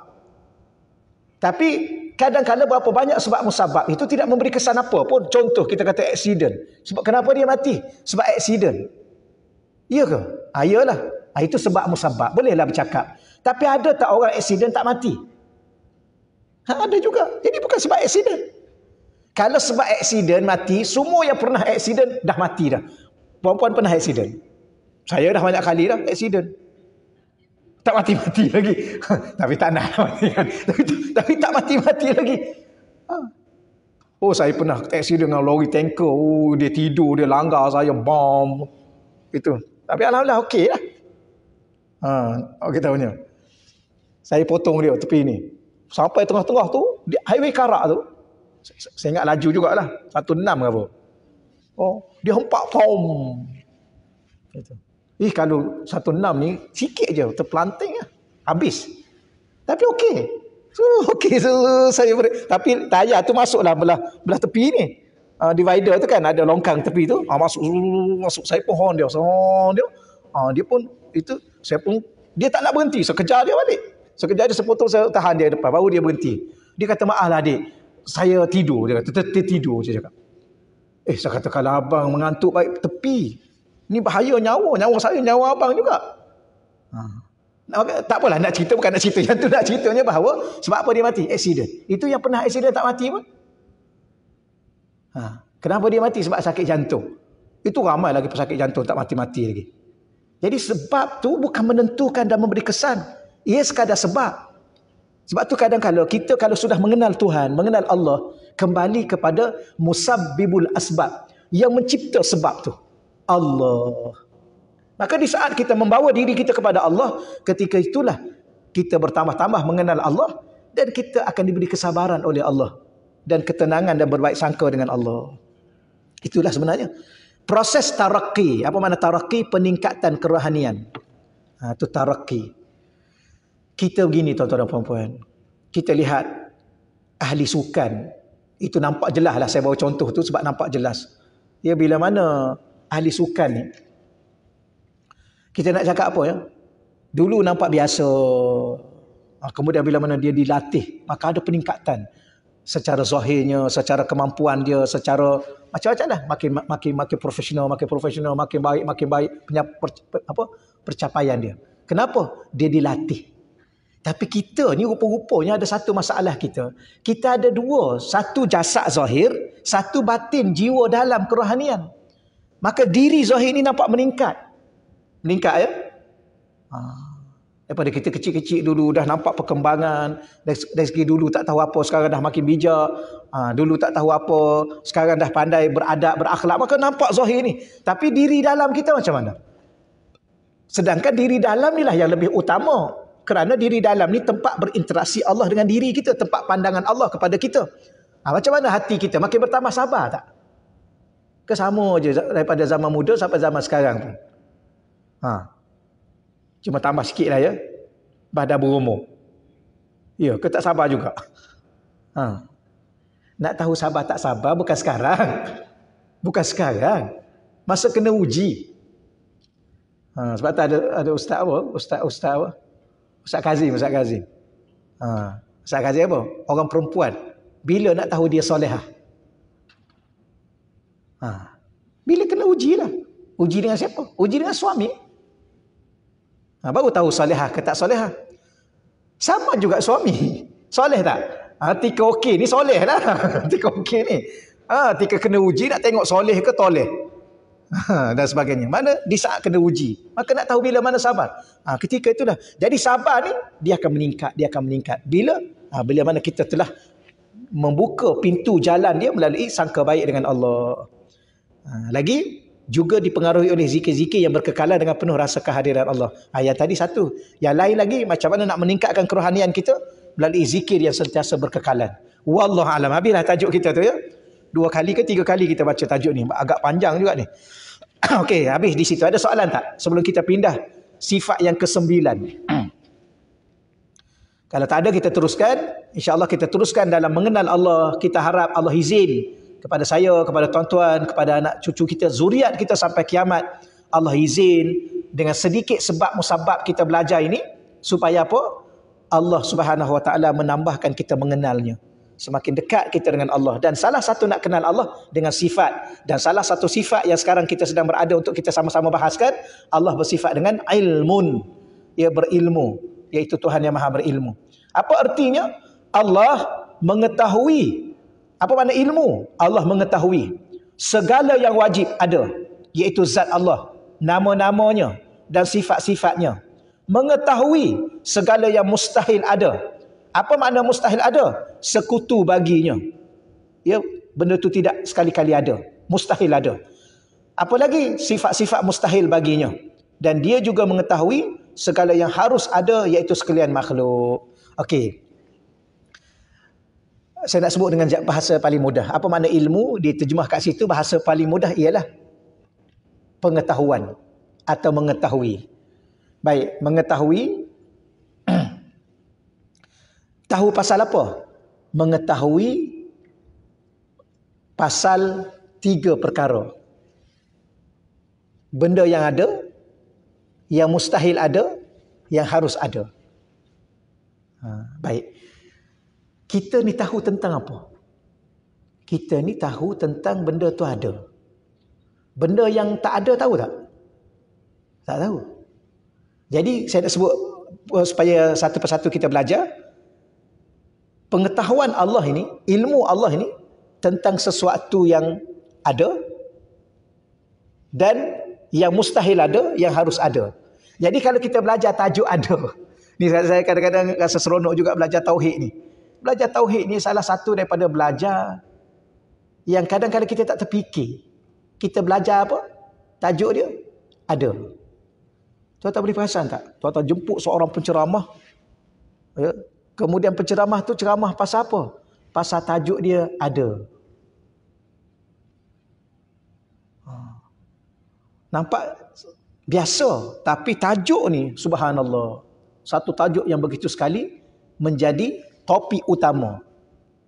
Tapi kadang-kadang berapa banyak sebab musabab itu tidak memberi kesan apa pun. Contoh kita kata aksiden. Sebab kenapa dia mati? Sebab aksiden. Iya ke? Iyalah. Itu sebab musabab. Bolehlah bercakap. Tapi ada tak orang aksiden tak mati? Ada juga. Jadi bukan sebab aksiden. Kalau sebab aksiden mati, semua yang pernah aksiden dah mati dah. Puan-puan pernah aksiden? Saya dah banyak kali dah aksiden. Tak mati-mati lagi. Tapi tak nak mati kan. Tapi tak mati-mati lagi. Saya pernah aksiden dengan lori tanker. Dia tidur, dia langgar saya, bom. Itu. Tapi alhamdulillah okey lah. Okey tahunya. Saya potong dia tepi ni. Sampai tengah-tengah tu, highway karak tu. Saya ingat laju jugalah. 16 ke apa. Dia hempak pom. Kalau 16 ni sikit je terpelanting lah. Habis. Tapi okey. Saya tapi tayar tu masuklah belah tepi ni. Divider tu kan ada longkang tepi tu. Masuk saya pun horn dia. Dia pun itu saya pun dia tak nak berhenti. Saya kejar dia balik. Sekejap dia sepotong saya tahan dia depan. Baru dia berhenti. Dia kata, maaf lah adik. Saya tidur. Dia kata, tertidur. Saya cakap. Saya kata, kalau abang mengantuk baik tepi. Ni bahaya nyawa. Nyawa saya, nyawa abang juga. Tak apalah nak cerita. Bukan nak cerita. Yang tu nak ceritanya bahawa sebab apa dia mati? Aksiden. Itu yang pernah aksiden tak mati pun. Kenapa dia mati? Sebab sakit jantung. Itu ramai lagi pesakit jantung tak mati-mati lagi. Jadi sebab tu bukan menentukan dan memberi kesan. Ia sekadar sebab. Sebab tu kadang-kadang kita kalau sudah mengenal Tuhan, mengenal Allah, kembali kepada musabbibul asbab, yang mencipta sebab tu, Allah. Maka di saat kita membawa diri kita kepada Allah, ketika itulah kita bertambah-tambah mengenal Allah, dan kita akan diberi kesabaran oleh Allah, dan ketenangan dan berbaik sangka dengan Allah. Itulah sebenarnya proses tarakki. Apa makna tarakki? Peningkatan kerohanian. Itu tarakki. Kita begini tuan-tuan dan puan-puan. Kita lihat ahli sukan, itu nampak jelas lah, saya bawa contoh tu sebab nampak jelas. Ya, bila mana ahli sukan ni, kita nak cakap apa ya, dulu nampak biasa, kemudian bila mana dia dilatih, maka ada peningkatan secara zahirnya, secara kemampuan dia, secara macam-macam lah, makin profesional, makin baik pencapaian dia. Kenapa? Dia dilatih. Tapi kita ni rupa-rupanya ada satu masalah kita. Kita ada dua, satu jasad zahir, satu batin, jiwa dalam kerohanian. Maka diri zahir ni nampak meningkat. Meningkat ya? Daripada kita kecil-kecil dulu dah nampak perkembangan. Dari segi dulu tak tahu apa, sekarang dah makin bijak. Dulu tak tahu apa, sekarang dah pandai beradab, berakhlak. Maka nampak zahir ni. Tapi diri dalam kita macam mana? Sedangkan diri dalam ni lah yang lebih utama. Kerana diri dalam ni tempat berinteraksi Allah dengan diri kita, tempat pandangan Allah kepada kita. Macam mana hati kita? Makin bertambah sabar tak? Ke sama je daripada zaman muda sampai zaman sekarang pun. Cuma tambah sikit lah ya. Dah berumur. Ya, ke tak sabar juga? Nak tahu sabar tak sabar bukan sekarang. Bukan sekarang. Masa kena uji. Sebab tu ada ustaz apa? Ustaz apa? Ustaz Kazim. Ustaz Kazim apa? Orang perempuan. Bila nak tahu dia solehah? Bila kena uji lah. Uji dengan siapa? Uji dengan suami. Baru tahu solehah ke tak solehah. Sama juga suami. Soleh tak? Tika okey ni soleh lah. Tika okey ni. Tika kena uji nak tengok soleh ke toleh. Dan sebagainya. Mana di saat kena uji. Maka nak tahu bila mana sabar. Ketika itulah. Jadi sabar ni dia akan meningkat. Bila mana kita telah membuka pintu jalan dia melalui sangka baik dengan Allah. Lagi juga dipengaruhi oleh zikir-zikir yang berkekalan dengan penuh rasa kehadiran Allah. Yang tadi satu. Yang lain lagi macam mana nak meningkatkan kerohanian kita melalui zikir yang sentiasa berkekalan. Wallahu alam. Habislah tajuk kita tu ya. 2 kali ke 3 kali kita baca tajuk ni. Agak panjang juga ni. Okey, habis di situ. Ada soalan tak? Sebelum kita pindah sifat yang ke-9. Kalau tak ada kita teruskan. InsyaAllah kita teruskan dalam mengenal Allah. Kita harap Allah izin kepada saya, kepada tuan-tuan, kepada anak cucu kita, zuriat kita sampai kiamat. Allah izin dengan sedikit sebab musabab kita belajar ini. Supaya apa? Allah Subhanahu Wa Taala menambahkan kita mengenalnya. Semakin dekat kita dengan Allah. Dan salah satu nak kenal Allah dengan sifat. Dan salah satu sifat yang sekarang kita sedang berada untuk kita sama-sama bahaskan. Allah bersifat dengan ilmun. Ia berilmu. Iaitu Tuhan yang maha berilmu. Apa artinya? Allah mengetahui. Apa makna ilmu? Allah mengetahui. Segala yang wajib ada. Iaitu zat Allah. Nama-namanya. Dan sifat-sifatnya. Mengetahui segala yang mustahil ada. Apa makna mustahil ada? Sekutu baginya. Ya, benda tu tidak sekali-kali ada. Mustahil ada. Apa lagi? Sifat-sifat mustahil baginya. Dan dia juga mengetahui segala yang harus ada iaitu sekalian makhluk. Okey. Saya nak sebut dengan bahasa paling mudah. Apa makna ilmu? Diterjemah kat situ bahasa paling mudah ialah pengetahuan atau mengetahui. Baik, mengetahui. Tahu pasal apa? Mengetahui pasal 3 perkara. Benda yang ada, yang mustahil ada, yang harus ada. Baik. Kita ni tahu tentang apa? Kita ni tahu tentang benda tu ada. Benda yang tak ada tahu tak? Tak tahu. Jadi saya nak sebut supaya satu persatu kita belajar. Pengetahuan Allah ini, ilmu Allah ini tentang sesuatu yang ada dan yang mustahil ada, yang harus ada. Jadi kalau kita belajar tajuk ada. Ni saya kadang-kadang rasa seronok juga belajar tauhid ni. Belajar tauhid ni salah satu daripada belajar yang kadang-kadang kita tak terfikir. Kita belajar apa? Tajuk dia ada. Tuan-tuan boleh perasan tak? Tuan-tuan jemput seorang penceramah. Ya. Kemudian penceramah tu ceramah pasal apa? Pasal tajuk dia ada. Nampak biasa. Tapi tajuk ni, subhanallah. Satu tajuk yang begitu sekali menjadi topik utama.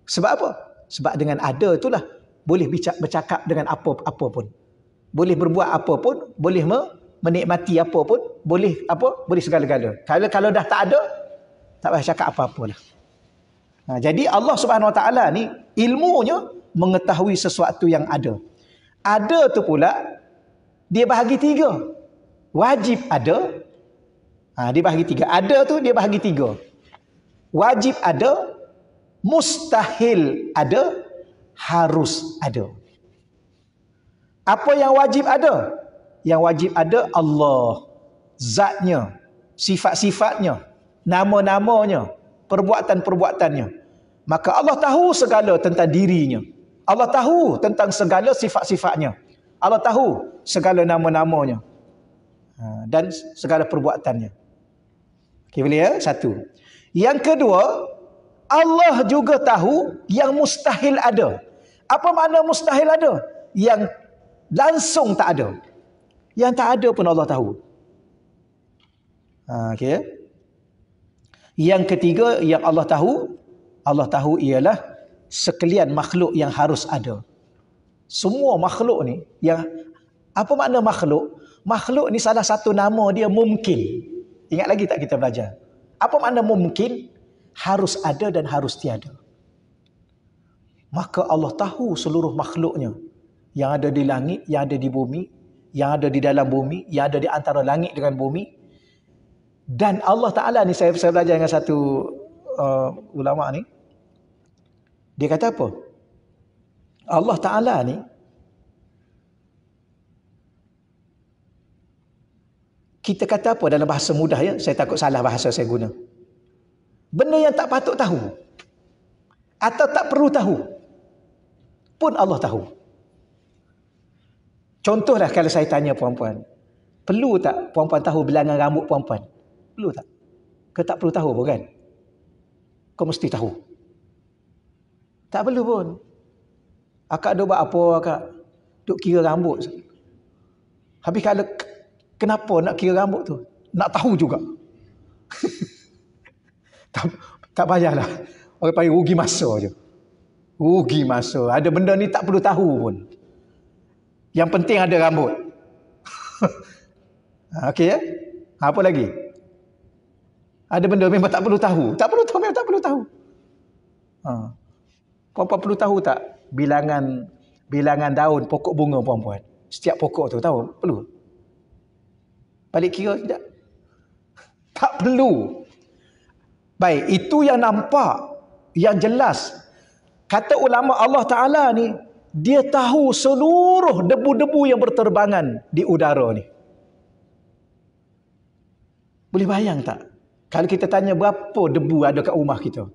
Sebab apa? Sebab dengan ada itulah boleh bercakap dengan apa pun. Boleh berbuat apa pun, boleh menikmati apa pun, boleh segala-gala. Kalau dah tak ada, tak payah cakap apa-apalah. Jadi Allah Subhanahu Wa Taala ni ilmunya mengetahui sesuatu yang ada. Ada tu pula dia bahagi 3. Wajib ada. Dia bahagi 3. Ada tu dia bahagi 3. Wajib ada, mustahil ada, harus ada. Apa yang wajib ada? Yang wajib ada Allah, zatnya, sifat-sifatnya, nama-namanya, perbuatan-perbuatannya. Maka Allah tahu segala tentang dirinya. Allah tahu tentang segala sifat-sifatnya. Allah tahu segala nama-namanya dan segala perbuatannya. Okey, boleh ya? Satu. Yang kedua, Allah juga tahu yang mustahil ada. Apa makna mustahil ada? Yang langsung tak ada. Yang tak ada pun Allah tahu. Okey ya? Yang ketiga yang Allah tahu ialah sekalian makhluk yang harus ada. Semua makhluk ni, yang apa makna makhluk? Makhluk ni salah satu nama dia mungkin. Ingat lagi tak kita belajar? Apa makna mungkin? Harus ada dan harus tiada. Maka Allah tahu seluruh makhluknya. Yang ada di langit, yang ada di bumi, yang ada di dalam bumi, yang ada di antara langit dengan bumi. Dan Allah Ta'ala ni, saya belajar dengan satu ulama ni. Dia kata apa? Allah Ta'ala ni kita kata apa dalam bahasa mudah ya, saya takut salah bahasa saya guna. Benda yang tak patut tahu atau tak perlu tahu pun Allah tahu. Contohlah kalau saya tanya puan-puan, perlu tak puan-puan tahu bilangan rambut puan-puan? Perlu tak? Ke tak perlu tahu pun kan? Kau mesti tahu. Tak perlu pun. Akak duk buat apa akak? Duk kira rambut. Habis kalau kenapa nak kira rambut tu? Nak tahu juga. tak payahlah. Orang panggil rugi masa je. Rugi masa. Ada benda ni tak perlu tahu pun. Yang penting ada rambut. Okey ya? Apa lagi? Ada benda memang tak perlu tahu. Tak perlu tahu, memang tak perlu tahu. Puan-puan perlu tahu tak bilangan daun pokok bunga puan-puan? Setiap pokok tu tahu? Perlu? Balik kira tidak? Tak perlu. Baik, itu yang nampak, yang jelas. Kata ulama Allah Ta'ala ni, dia tahu seluruh debu-debu yang berterbangan di udara ni. Boleh bayang tak? Kalau kita tanya berapa debu ada kat rumah kita.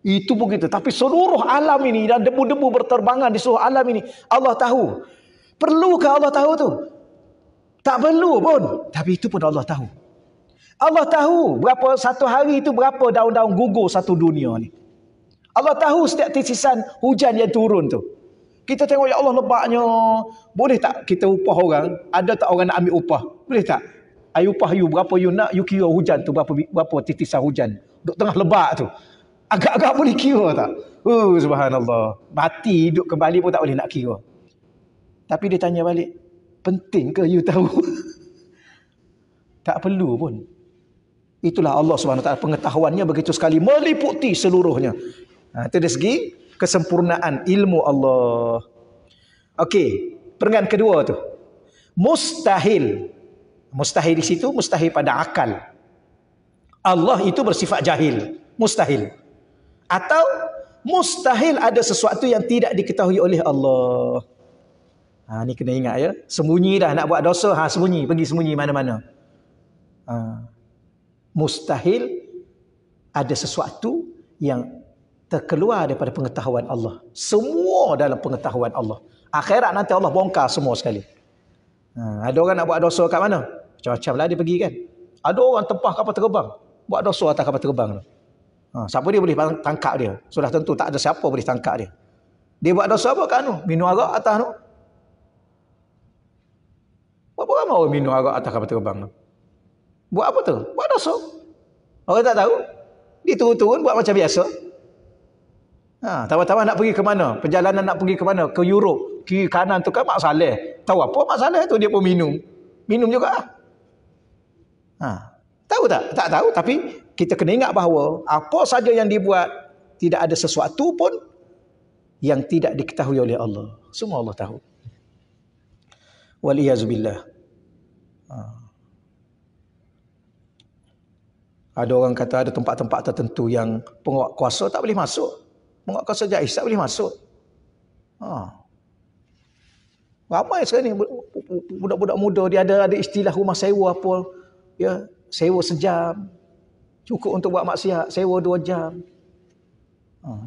Itu pun kita. Tapi seluruh alam ini dan debu-debu berterbangan di seluruh alam ini, Allah tahu. Perlukah Allah tahu tu? Tak perlu pun. Tapi itu pun Allah tahu. Allah tahu berapa satu hari itu berapa daun-daun gugur satu dunia ni. Allah tahu setiap titisan hujan yang turun tu. Kita tengok, ya Allah lebatnya. Boleh tak kita upah orang? Ada tak orang nak ambil upah? Boleh tak? Ayu upah you, berapa you nak, you kira hujan tu, berapa titisan hujan. Duk tengah lebat tu. Agak-agak boleh kira tak? Subhanallah. Mati hidup kembali pun tak boleh nak kira. Tapi dia tanya balik, penting ke you tahu? Tak perlu pun. Itulah Allah SWT, pengetahuannya begitu sekali, meliputi seluruhnya. Itu dari segi kesempurnaan ilmu Allah. Okey, peringatan kedua tu. Mustahil. Mustahil di situ, mustahil pada akal. Allah itu bersifat jahil. Mustahil. Atau mustahil ada sesuatu yang tidak diketahui oleh Allah. Ni kena ingat ya. Sembunyi dah nak buat dosa, sembunyi, pergi sembunyi mana-mana. Mustahil ada sesuatu yang terkeluar daripada pengetahuan Allah. Semua dalam pengetahuan Allah. Akhirat nanti Allah bongkar semua sekali. Ada orang nak buat dosa kat mana? Macam-macam lah dia pergi kan. Ada orang tempah kapal terbang, buat dosa atas kapal terbang tu. Siapa dia boleh tangkap dia? Sudah tentu tak ada siapa boleh tangkap dia. Dia buat dosa apa kat tu? Minum arak atas tu. Berapa ramai orang minum arak atas kapal terbang tu? Buat apa tu? Buat dosa. Orang tak tahu. Dia turun-turun buat macam biasa. Tahu-tahu nak pergi ke mana? Perjalanan nak pergi ke mana? Ke Europe. Kiri kanan tu kan Mak Saleh. Tahu apa Mak Saleh tu? Dia pun minum. Minum juga. Tahu tak? Tak tahu. Tapi kita kena ingat bahawa apa saja yang dibuat, tidak ada sesuatu pun yang tidak diketahui oleh Allah. Semua Allah tahu. Waliyazubillah. Ada orang kata ada tempat-tempat tertentu yang penguatkuasa tak boleh masuk. Penguatkuasa jais tak boleh masuk. Ramai sekarang ni budak-budak muda dia ada istilah rumah sewa apa. Ya, sewa sejam. Cukup untuk buat maksiat, sewa 2 jam.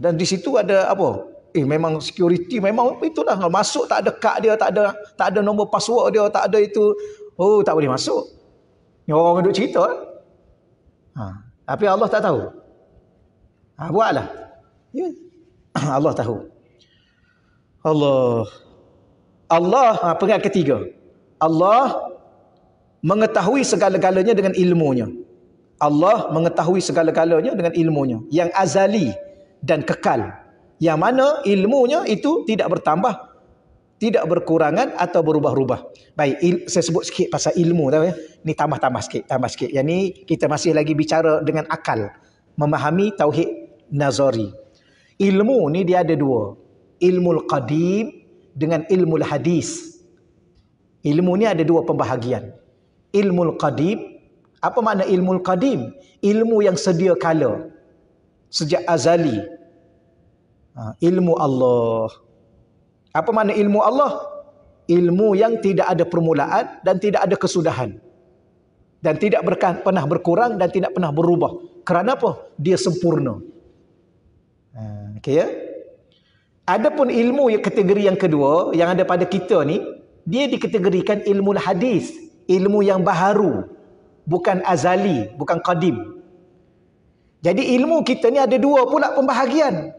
Dan di situ ada apa? Memang security, memang itulah. Masuk tak ada kad dia, tak ada nombor password dia, tak ada itu. Oh, tak boleh masuk. Ni orang duk cerita. Tapi Allah tak tahu. Buatlah. Ya. Allah tahu. Allah peringkat ketiga. Allah mengetahui segala-galanya dengan ilmunya. Allah mengetahui segala-galanya dengan ilmunya yang azali dan kekal. Yang mana ilmunya itu tidak bertambah, tidak berkurangan atau berubah-ubah. Baik, saya sebut sikit pasal ilmu tahu ya. Ni tambah sikit. Yang ni kita masih lagi bicara dengan akal, memahami tauhid nazari. Ilmu ni dia ada 2. Ilmul qadim dengan ilmul hadis. Ilmu ni ada 2 pembahagian. Ilmul qadim, apa makna ilmul qadim? Ilmu yang sedia kala, sejak azali. Ilmu Allah. Apa makna ilmu Allah? Ilmu yang tidak ada permulaan dan tidak ada kesudahan. Dan tidak pernah berkurang dan tidak pernah berubah. Kerana apa? Dia sempurna. Okey ya? Adapun ilmu kategori yang kedua yang ada pada kita ni, dia dikategorikan ilmu hadis, ilmu yang baharu, bukan azali, bukan qadim. Jadi ilmu kita ni ada 2 pula pembahagian.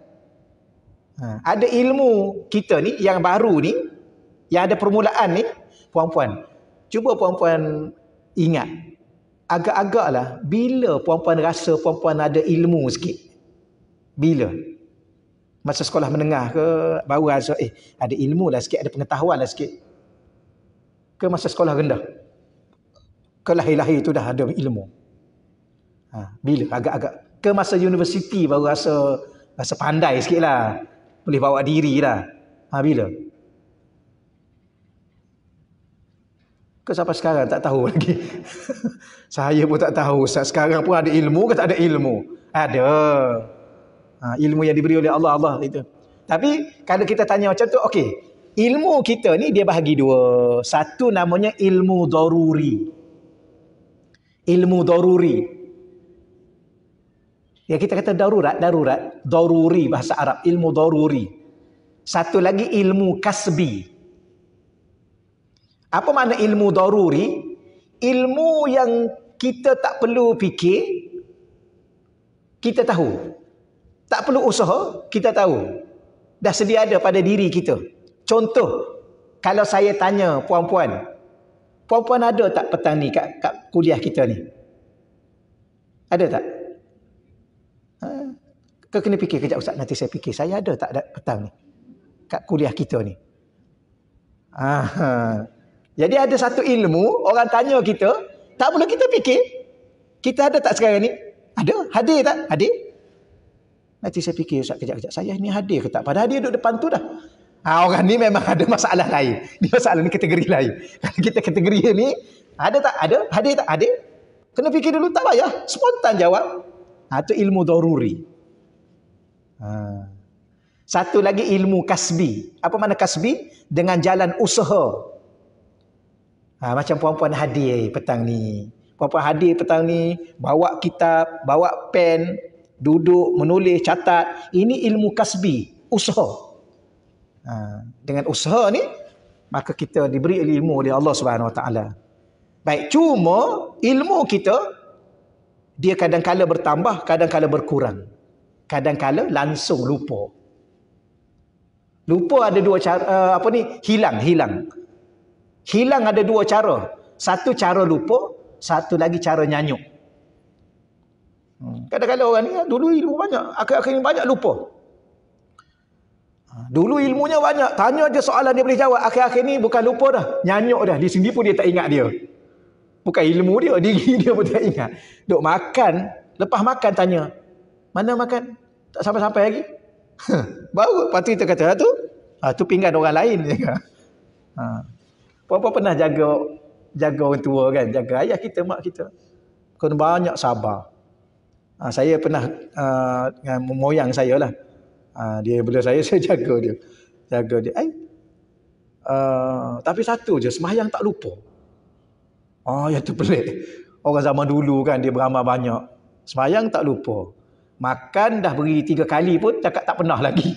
Ada ilmu kita ni yang baru ni, yang ada permulaan ni, puan-puan. Cuba puan-puan ingat. Agak-agaklah bila puan-puan rasa puan-puan ada ilmu sikit. Bila? Masa sekolah menengah ke, baru rasa ada ilmu lah sikit, ada pengetahuan lah sikit. Ke masa sekolah rendah? Ke lahir-lahir tu dah ada ilmu. Bila? Agak-agak. Ke masa universiti baru rasa pandai sikit lah. Boleh bawa diri lah. Bila? Ke sampai sekarang tak tahu lagi. Saya pun tak tahu. Sekarang pun ada ilmu ke tak ada ilmu? Ada. Ilmu yang diberi oleh Allah itu. Tapi kalau kita tanya macam tu, okey. Ilmu kita ni dia bahagi 2. Satu namanya ilmu daruri. Ilmu daruri. Ya kita kata darurat, daruri bahasa Arab, ilmu daruri. Satu lagi ilmu kasbi. Apa makna ilmu daruri? Ilmu yang kita tak perlu fikir, kita tahu. Tak perlu usaha, kita tahu. Dah sedia ada pada diri kita. Contoh, kalau saya tanya puan-puan ada tak petang ni kat kuliah kita ni? Ada tak? Kau kena fikir kejap Ustaz, nanti saya fikir. Saya ada tak petang ni kat kuliah kita ni? Jadi ada satu ilmu, orang tanya kita, tak perlu kita fikir. Kita ada tak sekarang ni? Ada? Hadir tak? Hadir? Nanti saya fikir Ustaz kejap-kejap. Saya ni hadir ke tak? Padahal dia duduk depan tu dah. Orang ni memang ada masalah lain. Dia masalah ni kategori lain. Kalau kita kategori ni, ada tak? Ada? Hadir tak? Hadir? Kena fikir dulu, tak payah. Spontan jawab. Itu ilmu daruri. Satu lagi ilmu kasbi. Apa makna kasbi? Dengan jalan usaha. Macam puan-puan hadir petang ni. Puan-puan hadir petang ni, bawa kitab, bawa pen, duduk, menulis, catat. Ini ilmu kasbi, usaha. Dengan usaha ni, maka kita diberi ilmu oleh Allah Subhanahu Wa Taala. Baik, cuma ilmu kita, dia kadang-kala bertambah, kadang-kala berkurang. Kadang-kala langsung lupa. Lupa ada 2 cara, hilang. Hilang ada 2 cara. Satu cara lupa, satu lagi cara nyanyuk. Kadang-kadang orang ni dulu ilmu banyak, akhir-akhir ni banyak lupa. Dulu ilmunya banyak, tanya je soalan dia boleh jawab. Akhir-akhir ni bukan lupa dah, nyanyuk dah. Dia sendiri pun dia tak ingat dia. Bukan ilmu dia, diri dia pun tak ingat. Duk makan, lepas makan tanya, mana makan? Tak sampai-sampai lagi. Baru lepas tu kita kata, tu pinggan orang lain. Puan-puan pernah jaga orang tua kan, jaga ayah kita, mak kita. Kena banyak sabar. Saya pernah dengan moyang saya lah. Dia bila saya jaga dia. Tapi satu je, sembahyang tak lupa. Yang tu pelik. Orang zaman dulu kan dia beramal banyak. Sembahyang tak lupa. Makan dah beri 3 kali pun cakap tak pernah lagi.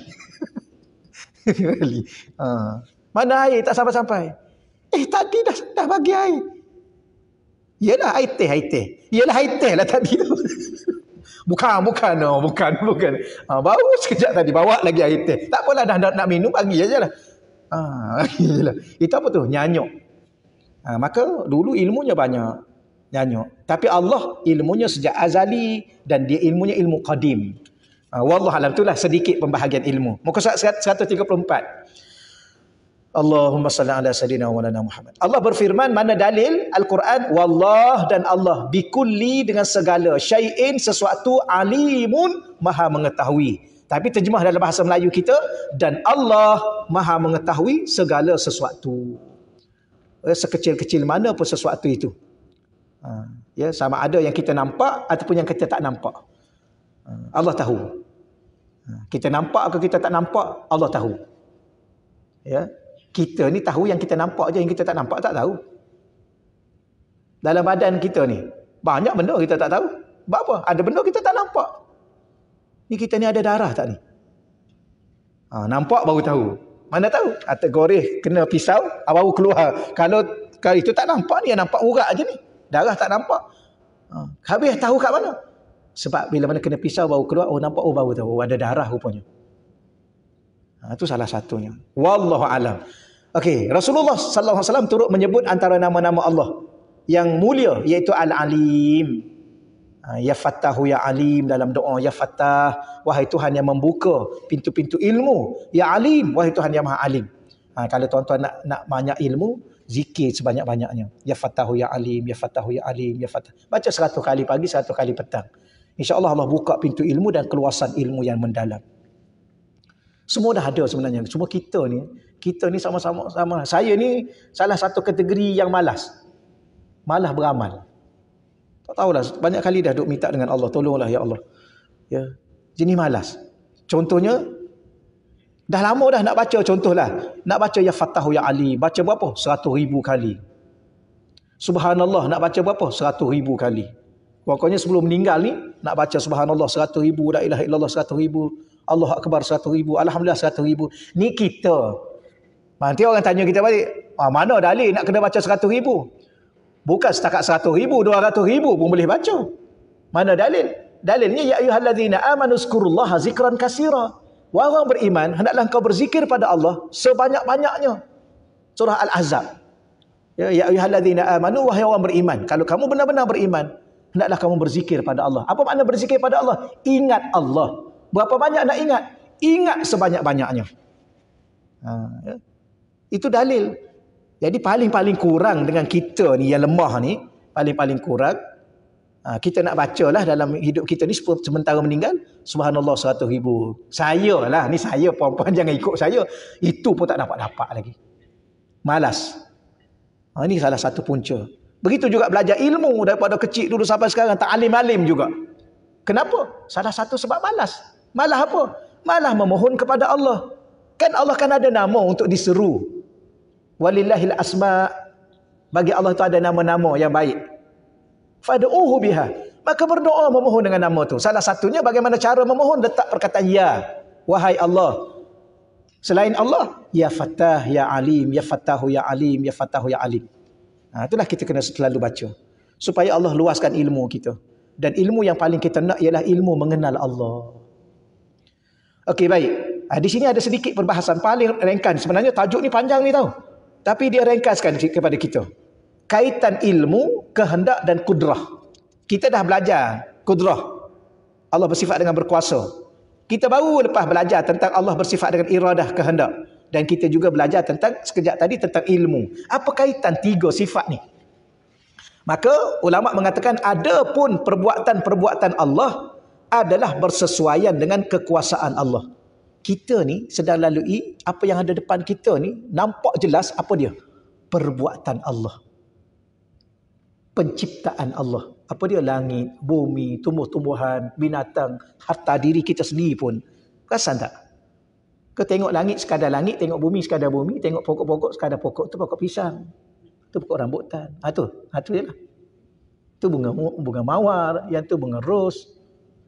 3 kali. Mana air tak sampai-sampai. Tadi dah bagi air. Yalah air teh. Yalah air teh lah tadi tu. Bukan. Baru sekejap tadi bawa lagi air teh. Tak apalah dah nak minum bagi ajalah. Itu apa tu? Nyanyuk. Maka dulu ilmunya banyak. Nyanyuk. Tapi Allah ilmunya sejak azali dan dia ilmunya ilmu qadim. Wallahualam, itulah sedikit pembahagian ilmu. Muka surat 134. Allahumma salli ala sayyidina wa lana Muhammad. Allah berfirman, mana dalil Al-Quran? Wallah, dan Allah bikulli, dengan segala syai'in, sesuatu, alimun, maha mengetahui. Tapi terjemah dalam bahasa Melayu kita, dan Allah maha mengetahui segala sesuatu. Sekecil-kecil mana pun sesuatu itu. Sama ada yang kita nampak ataupun yang kita tak nampak. Allah tahu. Kita nampak atau kita tak nampak, Allah tahu. Kita ni tahu yang kita nampak je, yang kita tak nampak tak tahu. Dalam badan kita ni banyak benda kita tak tahu. Sebab apa? Ada benda kita tak nampak. Ni kita ni ada darah tak ni? Nampak baru tahu. Mana tahu? Atas goreh kena pisau baru keluar. Kalau itu tak nampak ni, yang nampak urat je ni. Darah tak nampak. Habis tahu kat mana? Sebab bila mana kena pisau baru keluar, nampak, baru tahu ada darah rupanya. Itu salah satunya. Wallahu alam. Okey, Rasulullah sallallahu alaihi wasallam turut menyebut antara nama-nama Allah yang mulia iaitu Al-Alim. Ya Fattahu ya Alim dalam doa, ya Fattah, wahai Tuhan yang membuka pintu-pintu ilmu. Ya Alim, wahai Tuhan yang Maha Alim. Kalau tuan-tuan nak banyak ilmu, zikir sebanyak-banyaknya. Ya Fattahu ya Alim, ya Fattahu ya Alim, ya Fattah. Baca 100 kali pagi, 100 kali petang. InsyaAllah Allah buka pintu ilmu dan keluasan ilmu yang mendalam. Semua dah ada sebenarnya. Cuma kita ni sama-sama. Saya ni salah satu kategori yang malas beramal. Tak tahulah, banyak kali dah duk minta dengan Allah, tolonglah ya Allah. Jenis malas. Contohnya, dah lama dah nak baca, contohlah, nak baca ya Fattahu ya Ali, baca berapa? 100,000 kali. Subhanallah nak baca berapa? 100,000 kali. Pokoknya sebelum meninggal ni nak baca subhanallah 100,000, la ilaha illallah 100,000, Allahu akbar 100,000, alhamdulillah 100,000. Ni kita. Nanti orang tanya kita balik, mana dalil nak kena baca 100,000? Bukan setakat 100,000, 200,000 pun boleh baca. Mana dalil? Dalilnya ya ayyuhallazina amanu zkurullaha zikran katsira. Wahai orang beriman, hendaklah engkau berzikir pada Allah sebanyak-banyaknya. Surah Al-Ahzab. Ya ayyuhallazina amanu, wahai orang beriman. Kalau kamu benar-benar beriman, hendaklah kamu berzikir pada Allah. Apa makna berzikir pada Allah? Ingat Allah. Berapa banyak nak ingat? Ingat sebanyak-banyaknya. Itu dalil. Jadi paling-paling kurang dengan kita ni yang lemah ni, paling-paling kurang, kita nak bacalah dalam hidup kita ni sementara meninggal, subhanallah 100,000. Saya lah, ni saya, puan-puan jangan ikut saya. Itu pun tak dapat-dapat lagi. Malas. Ini salah satu punca. Begitu juga belajar ilmu daripada kecil dulu sampai sekarang, tak alim-alim juga. Kenapa? Salah satu sebab malas. Malah apa? Malah memohon kepada Allah. Kan Allah kan ada nama untuk diseru. Walillahil asma'. Bagi Allah itu ada nama-nama yang baik. Fad'uhu biha. Maka berdoa memohon dengan nama itu. Salah satunya bagaimana cara memohon, letak perkataan ya. Wahai Allah. Selain Allah, ya Fattah, ya Alim, ya Fattahu, ya Alim, ya Fattahu, ya Alim. Itulah kita kena selalu baca. Supaya Allah luaskan ilmu kita. Dan ilmu yang paling kita nak ialah ilmu mengenal Allah. Okey, baik. Di sini ada sedikit perbahasan paling ringkas. Sebenarnya tajuk ni panjang ni tau. Tapi dia ringkaskan kepada kita. Kaitan ilmu, kehendak dan kudrah. Kita dah belajar kudrah. Allah bersifat dengan berkuasa. Kita baru lepas belajar tentang Allah bersifat dengan iradah, kehendak. Dan kita juga belajar tentang, sekejap tadi, tentang ilmu. Apa kaitan tiga sifat ni? Maka ulama mengatakan ada pun perbuatan-perbuatan Allah adalah bersesuaian dengan kekuasaan Allah. Kita ni sedang lalui apa yang ada depan kita ni, nampak jelas apa dia? Perbuatan Allah. Penciptaan Allah. Apa dia? Langit, bumi, tumbuh-tumbuhan, binatang, harta diri kita sendiri pun. Perasan tak? Kau tengok langit sekadar langit, tengok bumi sekadar bumi, tengok pokok-pokok sekadar pokok. Tu pokok pisang. Tu pokok rambutan. Tu je lah. Tu bunga mawar, yang tu bunga ros.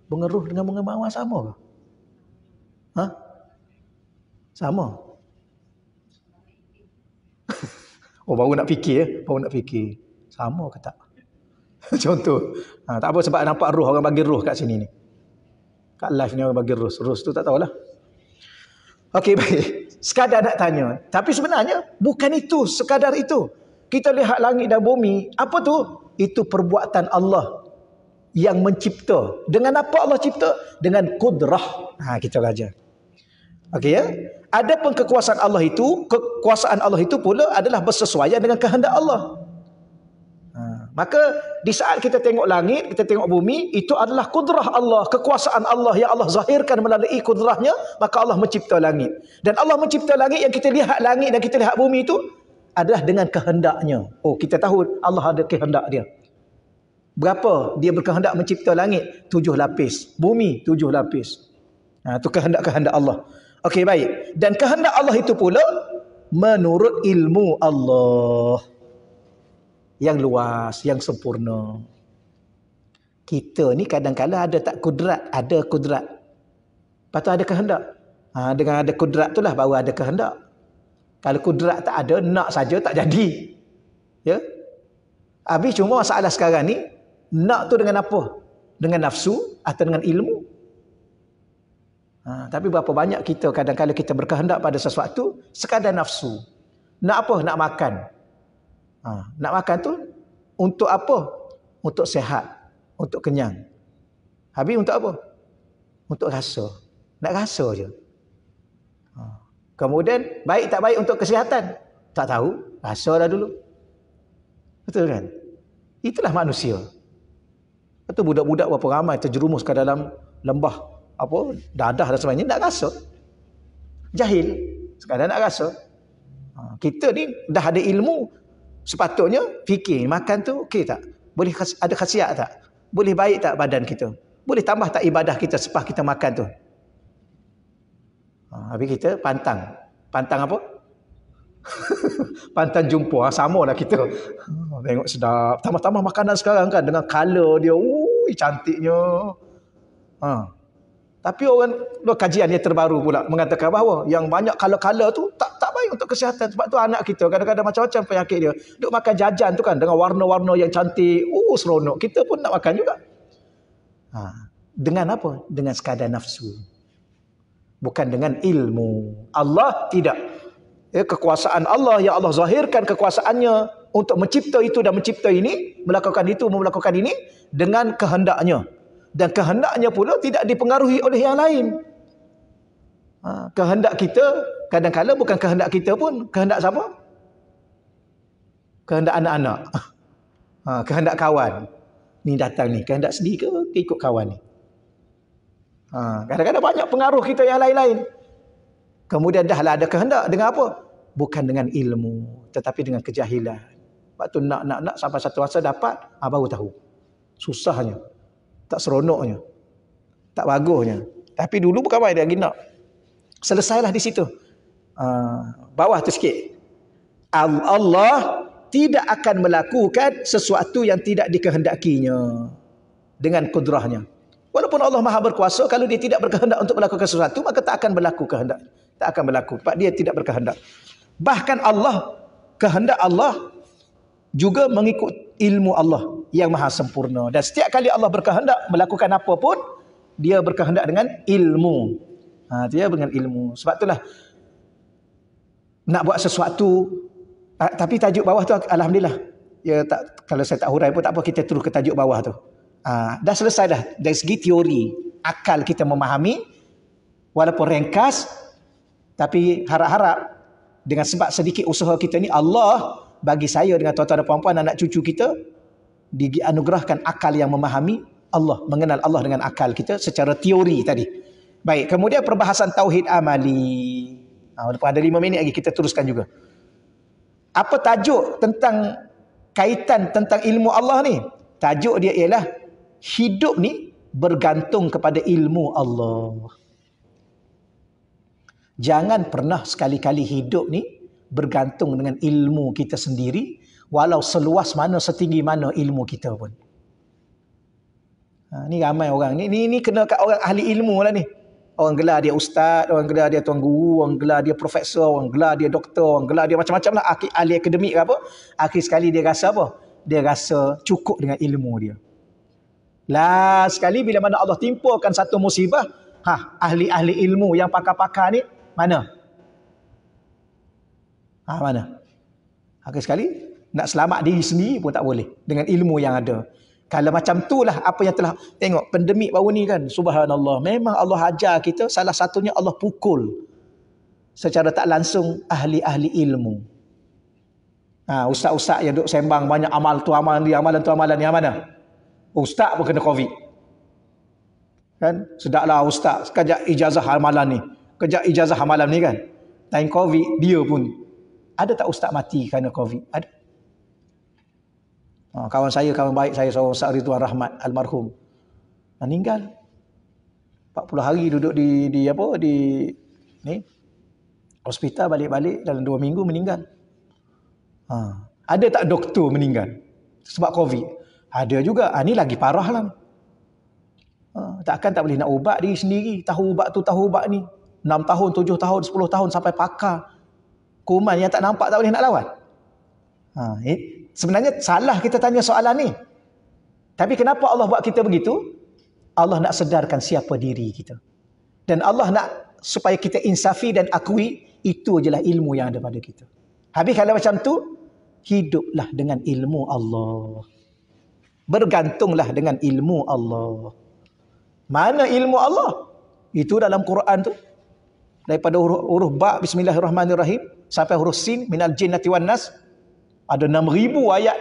Bunga ros dengan bunga mawar sama ke? Sama. Baru nak fikir. Sama ke tak? Contoh. Tak apa sebab nampak roh, orang bagi roh kat sini ni. Kat live ni orang bagi roh. Roh tu tak tahulah. Okey, baik. Sekadar nak tanya. Tapi sebenarnya bukan itu, sekadar itu. Kita lihat langit dan bumi. Apa tu? Itu perbuatan Allah yang mencipta. Dengan apa Allah cipta? Dengan kudrah. Kita belajar. Okey ya. Adapun kekuasaan Allah itu pula adalah bersesuaian dengan kehendak Allah. Maka di saat kita tengok langit, kita tengok bumi, itu adalah kudrah Allah, kekuasaan Allah yang Allah zahirkan melalui kudrahnya, maka Allah mencipta langit. Dan Allah mencipta langit, yang kita lihat langit dan kita lihat bumi itu adalah dengan kehendaknya. Kita tahu Allah ada kehendak dia. Berapa dia berkehendak mencipta langit? 7 lapis. Bumi 7 lapis. Itu kehendak-kehendak Allah. Okey, baik. Dan kehendak Allah itu pula menurut ilmu Allah yang luas, yang sempurna. Kita ni kadang-kadang ada tak kudrat? Ada kudrat. Lepas tu ada kehendak. Dengan ada kudrat tu lah baru ada kehendak. Kalau kudrat tak ada, nak saja tak jadi. Ya? Habis cuma masalah sekarang ni, nak tu dengan apa? Dengan nafsu atau dengan ilmu? Tapi berapa banyak kita kadang-kadang kita berkehendak pada sesuatu sekadar nafsu. Nak apa? Nak makan. Nak makan tu untuk apa? Untuk sihat, untuk kenyang. Habis untuk apa? Untuk rasa. Nak rasa je. Kemudian baik tak baik untuk kesihatan? Tak tahu, rasalah dulu. Betul kan? Itulah manusia. Betul, budak-budak berapa ramai terjerumus ke dalam lembah dadah dan sebagainya, nak rasa. Jahil, sekadar nak rasa. Kita ni dah ada ilmu, sepatutnya fikir makan tu okey tak? Boleh ada khasiat tak? Boleh baik tak badan kita? Boleh tambah tak ibadah kita selepas kita makan tu? Habis kita pantang. Pantang apa? Pantang jumpa. Samalah kita. Tengok sedap. Tambah-tambah makanan sekarang kan dengan color dia. Cantiknya. Tapi kajian yang terbaru pula mengatakan bahawa yang banyak color-color tu tak baik untuk kesihatan. Sebab tu anak kita kadang-kadang macam-macam penyakit dia. Duk makan jajan tu kan dengan warna-warna yang cantik. Seronok. Kita pun nak makan juga. Dengan apa? Dengan sekadar nafsu. Bukan dengan ilmu. Allah tidak. Kekuasaan Allah yang Allah zahirkan kekuasaannya untuk mencipta itu dan mencipta ini, melakukan itu, melakukan ini dengan kehendaknya. Dan kehendaknya pula tidak dipengaruhi oleh yang lain. Kehendak kita kadang-kadang bukan kehendak kita pun. Kehendak siapa? Kehendak anak-anak. Kehendak kawan. Ni datang ni. Kehendak sendiri ke ikut kawan ni? Kadang-kadang banyak pengaruh kita yang lain-lain. Kemudian dahlah ada kehendak. Dengan apa? Bukan dengan ilmu. Tetapi dengan kejahilan. Lepas tu nak sampai satu masa dapat. Baru tahu. Susahnya. Tak seronoknya. Tak bagusnya. Tapi dulu bukan main dia lagi nak. Selesailah di situ. Bawah tu sikit. Allah tidak akan melakukan sesuatu yang tidak dikehendakinya. Dengan kudrahnya. Walaupun Allah Maha berkuasa, kalau dia tidak berkehendak untuk melakukan sesuatu, maka tak akan berlaku kehendak. Tak akan berlaku. Sebab dia tidak berkehendak. Bahkan Allah, kehendak Allah juga mengikut ilmu Allah yang maha sempurna. Dan setiap kali Allah berkehendak melakukan apa pun, dia berkehendak dengan ilmu. Dia dengan ilmu. Sebab itulah, nak buat sesuatu, tapi tajuk bawah tu, alhamdulillah. Ya, kalau saya tak hurai pun tak apa, kita terus ke tajuk bawah tu. Dah selesai dah. Dari segi teori, akal kita memahami Walaupun ringkas, tapi harap-harap dengan sebab sedikit usaha kita ni, Allah bagi saya dengan tuan-tuan dan puan-puan, anak cucu kita, dianugerahkan akal yang memahami Allah, mengenal Allah dengan akal kita secara teori tadi. Baik, kemudian perbahasan tauhid amali. Walaupun ada 5 minit lagi, kita teruskan juga. Apa tajuk tentang kaitan tentang ilmu Allah ni? Tajuk dia ialah hidup ni bergantung kepada ilmu Allah. Jangan pernah sekali-kali hidup ni bergantung dengan ilmu kita sendiri, walau seluas mana, setinggi mana ilmu kita pun. Ni ramai orang ni kena kat orang ahli ilmu lah ni. Orang gelar dia ustaz, orang gelar dia tuan guru, orang gelar dia profesor, orang gelar dia doktor, orang gelar dia macam-macam lah, ahli akademik ke apa. Akhir sekali dia rasa apa? Dia rasa cukup dengan ilmu dia. Last sekali bila mana Allah timpakan satu musibah, ahli-ahli ilmu yang pakar-pakar ni mana? Mana? Akhir sekali nak selamat diri sendiri pun tak boleh dengan ilmu yang ada. Kalau macam itulah apa yang telah tengok pandemik baru ni kan, subhanallah, memang Allah ajar kita, salah satunya Allah pukul secara tak langsung ahli-ahli ilmu. Ustaz-ustaz yang duk sembang banyak amal tu amalan ni, amalan tu amalan ni, yang mana? Ustaz pun kena COVID. Kan? Sedaklah ustaz kejap ijazah amalan ni, kejap ijazah amalan ni kan. Time COVID dia pun. Ada tak ustaz mati kerana COVID? Ada. Kawan saya, kawan baik saya, seorang Ustaz Ridwan Rahmat almarhum, meninggal 40 hari duduk di ni hospital, balik-balik dalam 2 minggu meninggal. Ada tak doktor meninggal sebab COVID? Ada juga. Ni lagi parah lah. Takkan tak boleh nak ubat diri sendiri, tahu ubat tu tahu ubat ni, 6 tahun, 7 tahun, 10 tahun sampai pakar kuman yang tak nampak tak boleh nak lawan. Sebenarnya salah kita tanya soalan ni. Tapi kenapa Allah buat kita begitu? Allah nak sedarkan siapa diri kita. Dan Allah nak supaya kita insafi dan akui itu adalah ilmu yang ada pada kita. Habis kalau macam tu, hiduplah dengan ilmu Allah. Bergantunglah dengan ilmu Allah. Mana ilmu Allah? Itu dalam Quran tu. Daripada huruf ba, bismillahirrahmanirrahim, sampai huruf sin, minal jinnati wan nas. Ada 6,000 ayat.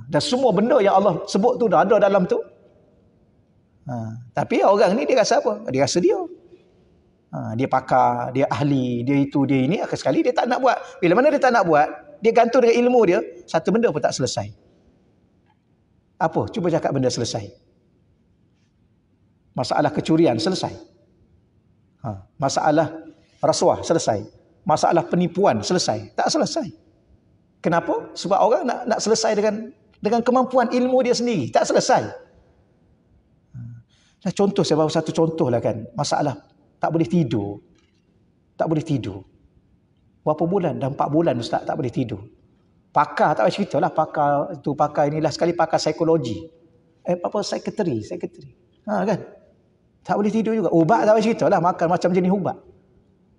Dan semua benda yang Allah sebut tu dah ada dalam tu. Tapi orang ni dia rasa apa? Dia rasa dia. Dia pakar, dia ahli, dia itu, dia ini. Akhir sekali dia tak nak buat. Bila mana dia tak nak buat, dia gantung dengan ilmu dia, satu benda pun tak selesai. Apa? Cuba cakap benda selesai. Masalah kecurian selesai. Masalah rasuah selesai. Masalah penipuan selesai. Tak selesai. Kenapa? Sebab orang nak selesai dengan kemampuan ilmu dia sendiri. Tak selesai. Contoh, saya bawa satu contoh lah kan. Masalah tak boleh tidur. Tak boleh tidur. Berapa bulan? Dah 4 bulan ustaz tak boleh tidur. Pakar tak boleh cerita lah. Pakar itu, pakar inilah. Sekali pakar psikologi. Psikiatri. Kan? Tak boleh tidur juga. Ubat tak boleh cerita lah. Makan macam jenis ubat.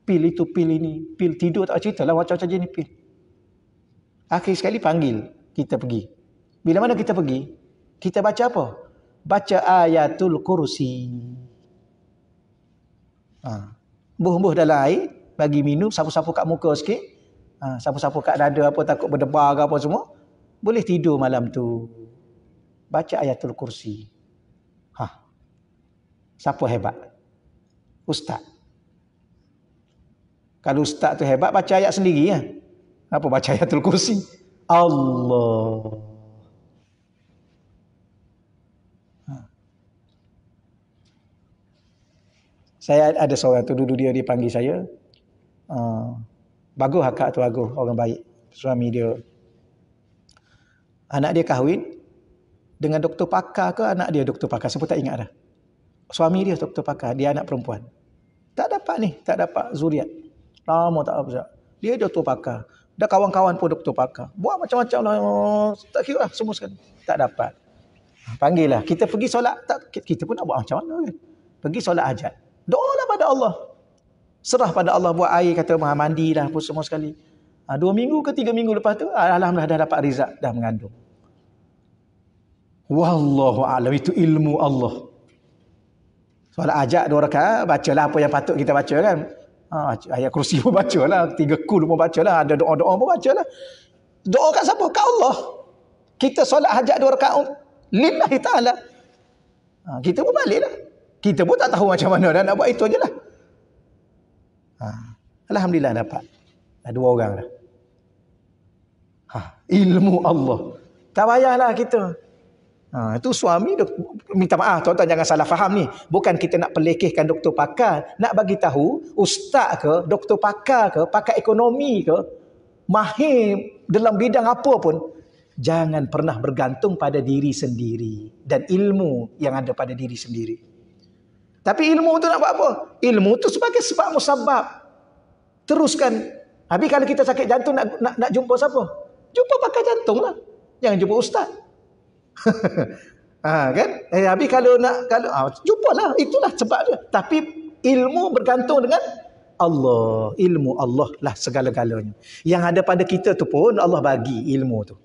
Pil itu, pil ini. Pil tidur tak boleh cerita lah. Macam-macam jenis pil. Akhir sekali panggil, kita pergi. Bila mana kita pergi, kita baca apa? Baca ayatul kursi. Buh-buh dalam air, bagi minum, sapu-sapu kat muka sikit. Sapu-sapu kat dada apa, takut berdebar ke apa semua. Boleh tidur malam tu. Baca ayatul kursi. Siapa hebat? Ustaz. Kalau ustaz tu hebat, baca ayat sendiri ya. Apa baca ayatul kursi? Allah. Saya ada seorang tu dulu dia panggil saya. Bagus akak tu, bagus, orang baik. Suami dia. Anak dia kahwin dengan doktor pakar ke anak dia doktor pakar? Saya pun tak ingat dah. Suami dia doktor pakar, dia anak perempuan. Tak dapat zuriat. Lama tak apa. Dia doktor pakar. Dah kawan-kawan pun doktor pakar. Buat macam-macam lah. Tak kira lah semua sekali. Tak dapat. Panggil lah. Kita pergi solat. Kita pun nak buat macam mana kan. Pergi solat hajat. Doa lah pada Allah. Serah pada Allah. Buat air kata mandi lah pun semua sekali. 2 minggu ke 3 minggu lepas tu, alhamdulillah dah dapat rizak. Dah mengandung. Wallahu a'lam. Itu ilmu Allah. Solat hajat 2 rakaat, bacalah apa yang patut kita baca kan. Ayat kursi pun bacalah, 3 kul pun bacalah, ada doa-doa pun bacalah. Doa kat siapa? Kat Allah. Kita solat hajat 2 rakaat lillahi ta'ala. Kita pun baliklah. Kita pun tak tahu macam mana dah nak buat, itu ajalah. Alhamdulillah dapat. Ada 2 orang dah. Ilmu Allah. Tak payahlah kita. Itu suami minta maaf tuan-tuan, jangan salah faham ni. Bukan kita nak pelekehkan doktor pakar, nak bagi tahu ustaz ke, doktor pakar ke, pakar ekonomi ke, mahir dalam bidang apa pun, jangan pernah bergantung pada diri sendiri dan ilmu yang ada pada diri sendiri. Tapi ilmu tu nak buat apa? Ilmu tu sebagai sebab musabab. Teruskan. Habis kalau kita sakit jantung nak jumpa siapa? Jumpa pakar jantung lah. Jangan jumpa ustaz. Kan? Habis kalau jumpalah, itulah sebab dia. Tapi ilmu bergantung dengan Allah. Ilmu Allah lah segala-galanya. Yang ada pada kita tu pun Allah bagi ilmu tu.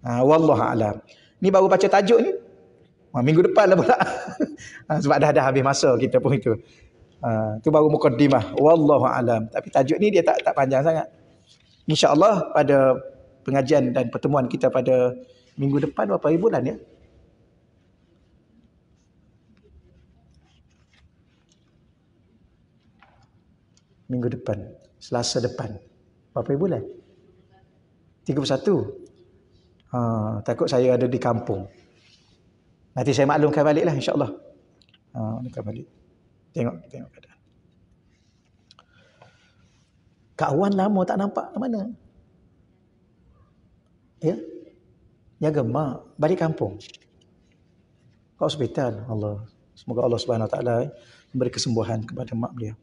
Wallahu a'lam. Ni baru baca tajuk ni. Minggu depan lah pula. Sebab dah habis masa kita pun itu. Tu baru mukaddimah. Wallahu a'lam. Tapi tajuk ni dia tak panjang sangat. InsyaAllah pada pengajian dan pertemuan kita pada minggu depan, berapa hari bulan ya? Minggu depan, Selasa depan. Berapa hari bulan? 31. Takut saya ada di kampung. Nanti saya maklumkan baliklah insya-Allah. Maklumkan balik. Tengok keadaan. Kak Wan lama tak nampak ke mana? Ya? Jaga mak, balik kampung. Ke hospital. Allah. Semoga Allah Subhanahu Wa Taala memberi kesembuhan kepada mak beliau.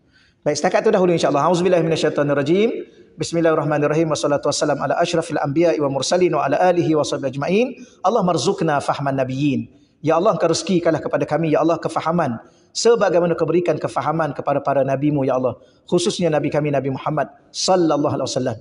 Baik, setakat itu dahulu insya-Allah. Auzubillahi minasyaitonirrajim. Bismillahirrahmanirrahim. Wassalatu wassalamu ala asyrafil anbiya'i wa mursalin wa ala alihi wa sahbihi ajma'in. Allah marzuqna fahman nabiyyin. Ya Allah, Engkau rezekikanlah kepada kami ya Allah kefahaman sebagaimana Kau berikan kefahaman kepada para nabi-Mu ya Allah, khususnya nabi kami Nabi Muhammad sallallahu alaihi wasallam.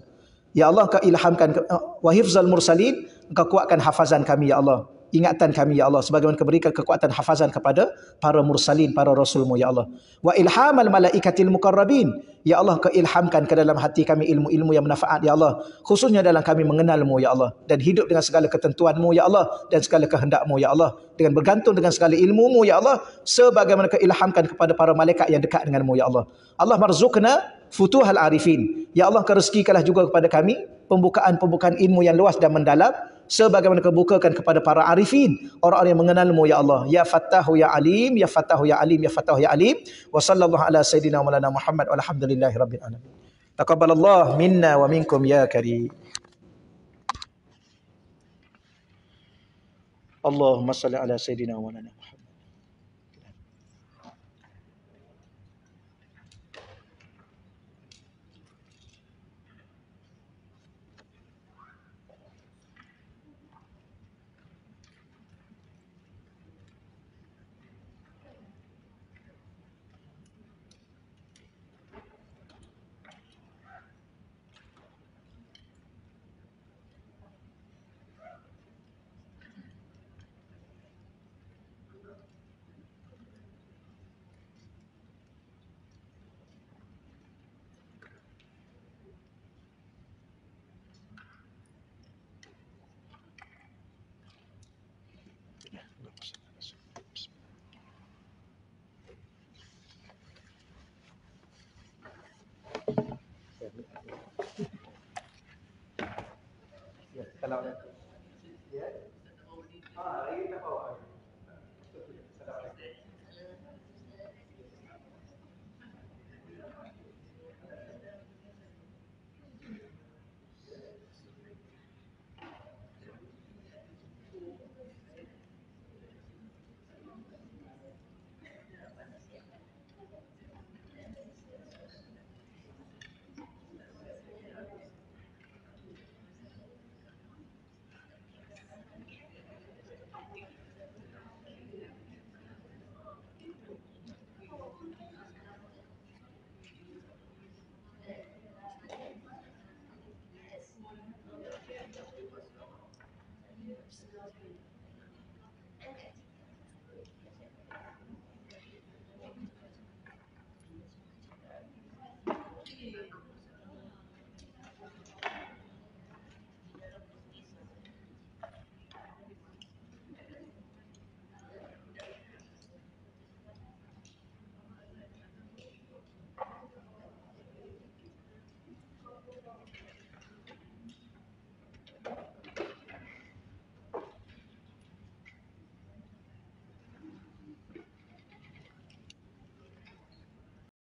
Ya Allah, Kau ilhamkan wa hifzal mursalin, Engkau kuatkan hafazan kami ya Allah, ingatan kami ya Allah, sebagaimana Kau berikan kekuatan hafazan kepada para mursalin, para rasul-Mu ya Allah. Wa ilhamal malaikatil muqarrabin, ya Allah, Kau ilhamkan ke dalam hati kami ilmu-ilmu yang bermanfaat ya Allah, khususnya dalam kami mengenal-Mu ya Allah, dan hidup dengan segala ketentuan-Mu ya Allah, dan segala kehendak-Mu ya Allah, dengan bergantung dengan segala ilmu-Mu ya Allah, sebagaimana Kau ilhamkan kepada para malaikat yang dekat dengan-Mu ya Allah. Allah marzuqna futuhal arifin, ya Allah, Kau rezekikanlah juga kepada kami pembukaan-pembukaan ilmu yang luas dan mendalam, sebagaimana Kau bukakan kepada para arifin, orang-orang yang mengenal-Mu ya Allah. Ya Fattahu ya Alim, ya Fattahu ya Alim, ya Fattahu ya Alim. Wa sallallahu ala sayyidina maulana Muhammad walhamdulillahi rabbil alamin. Taqabbalallah minna wa minkum ya karim. Allahumma salli ala sayyidina maulana Muhammad. Kalau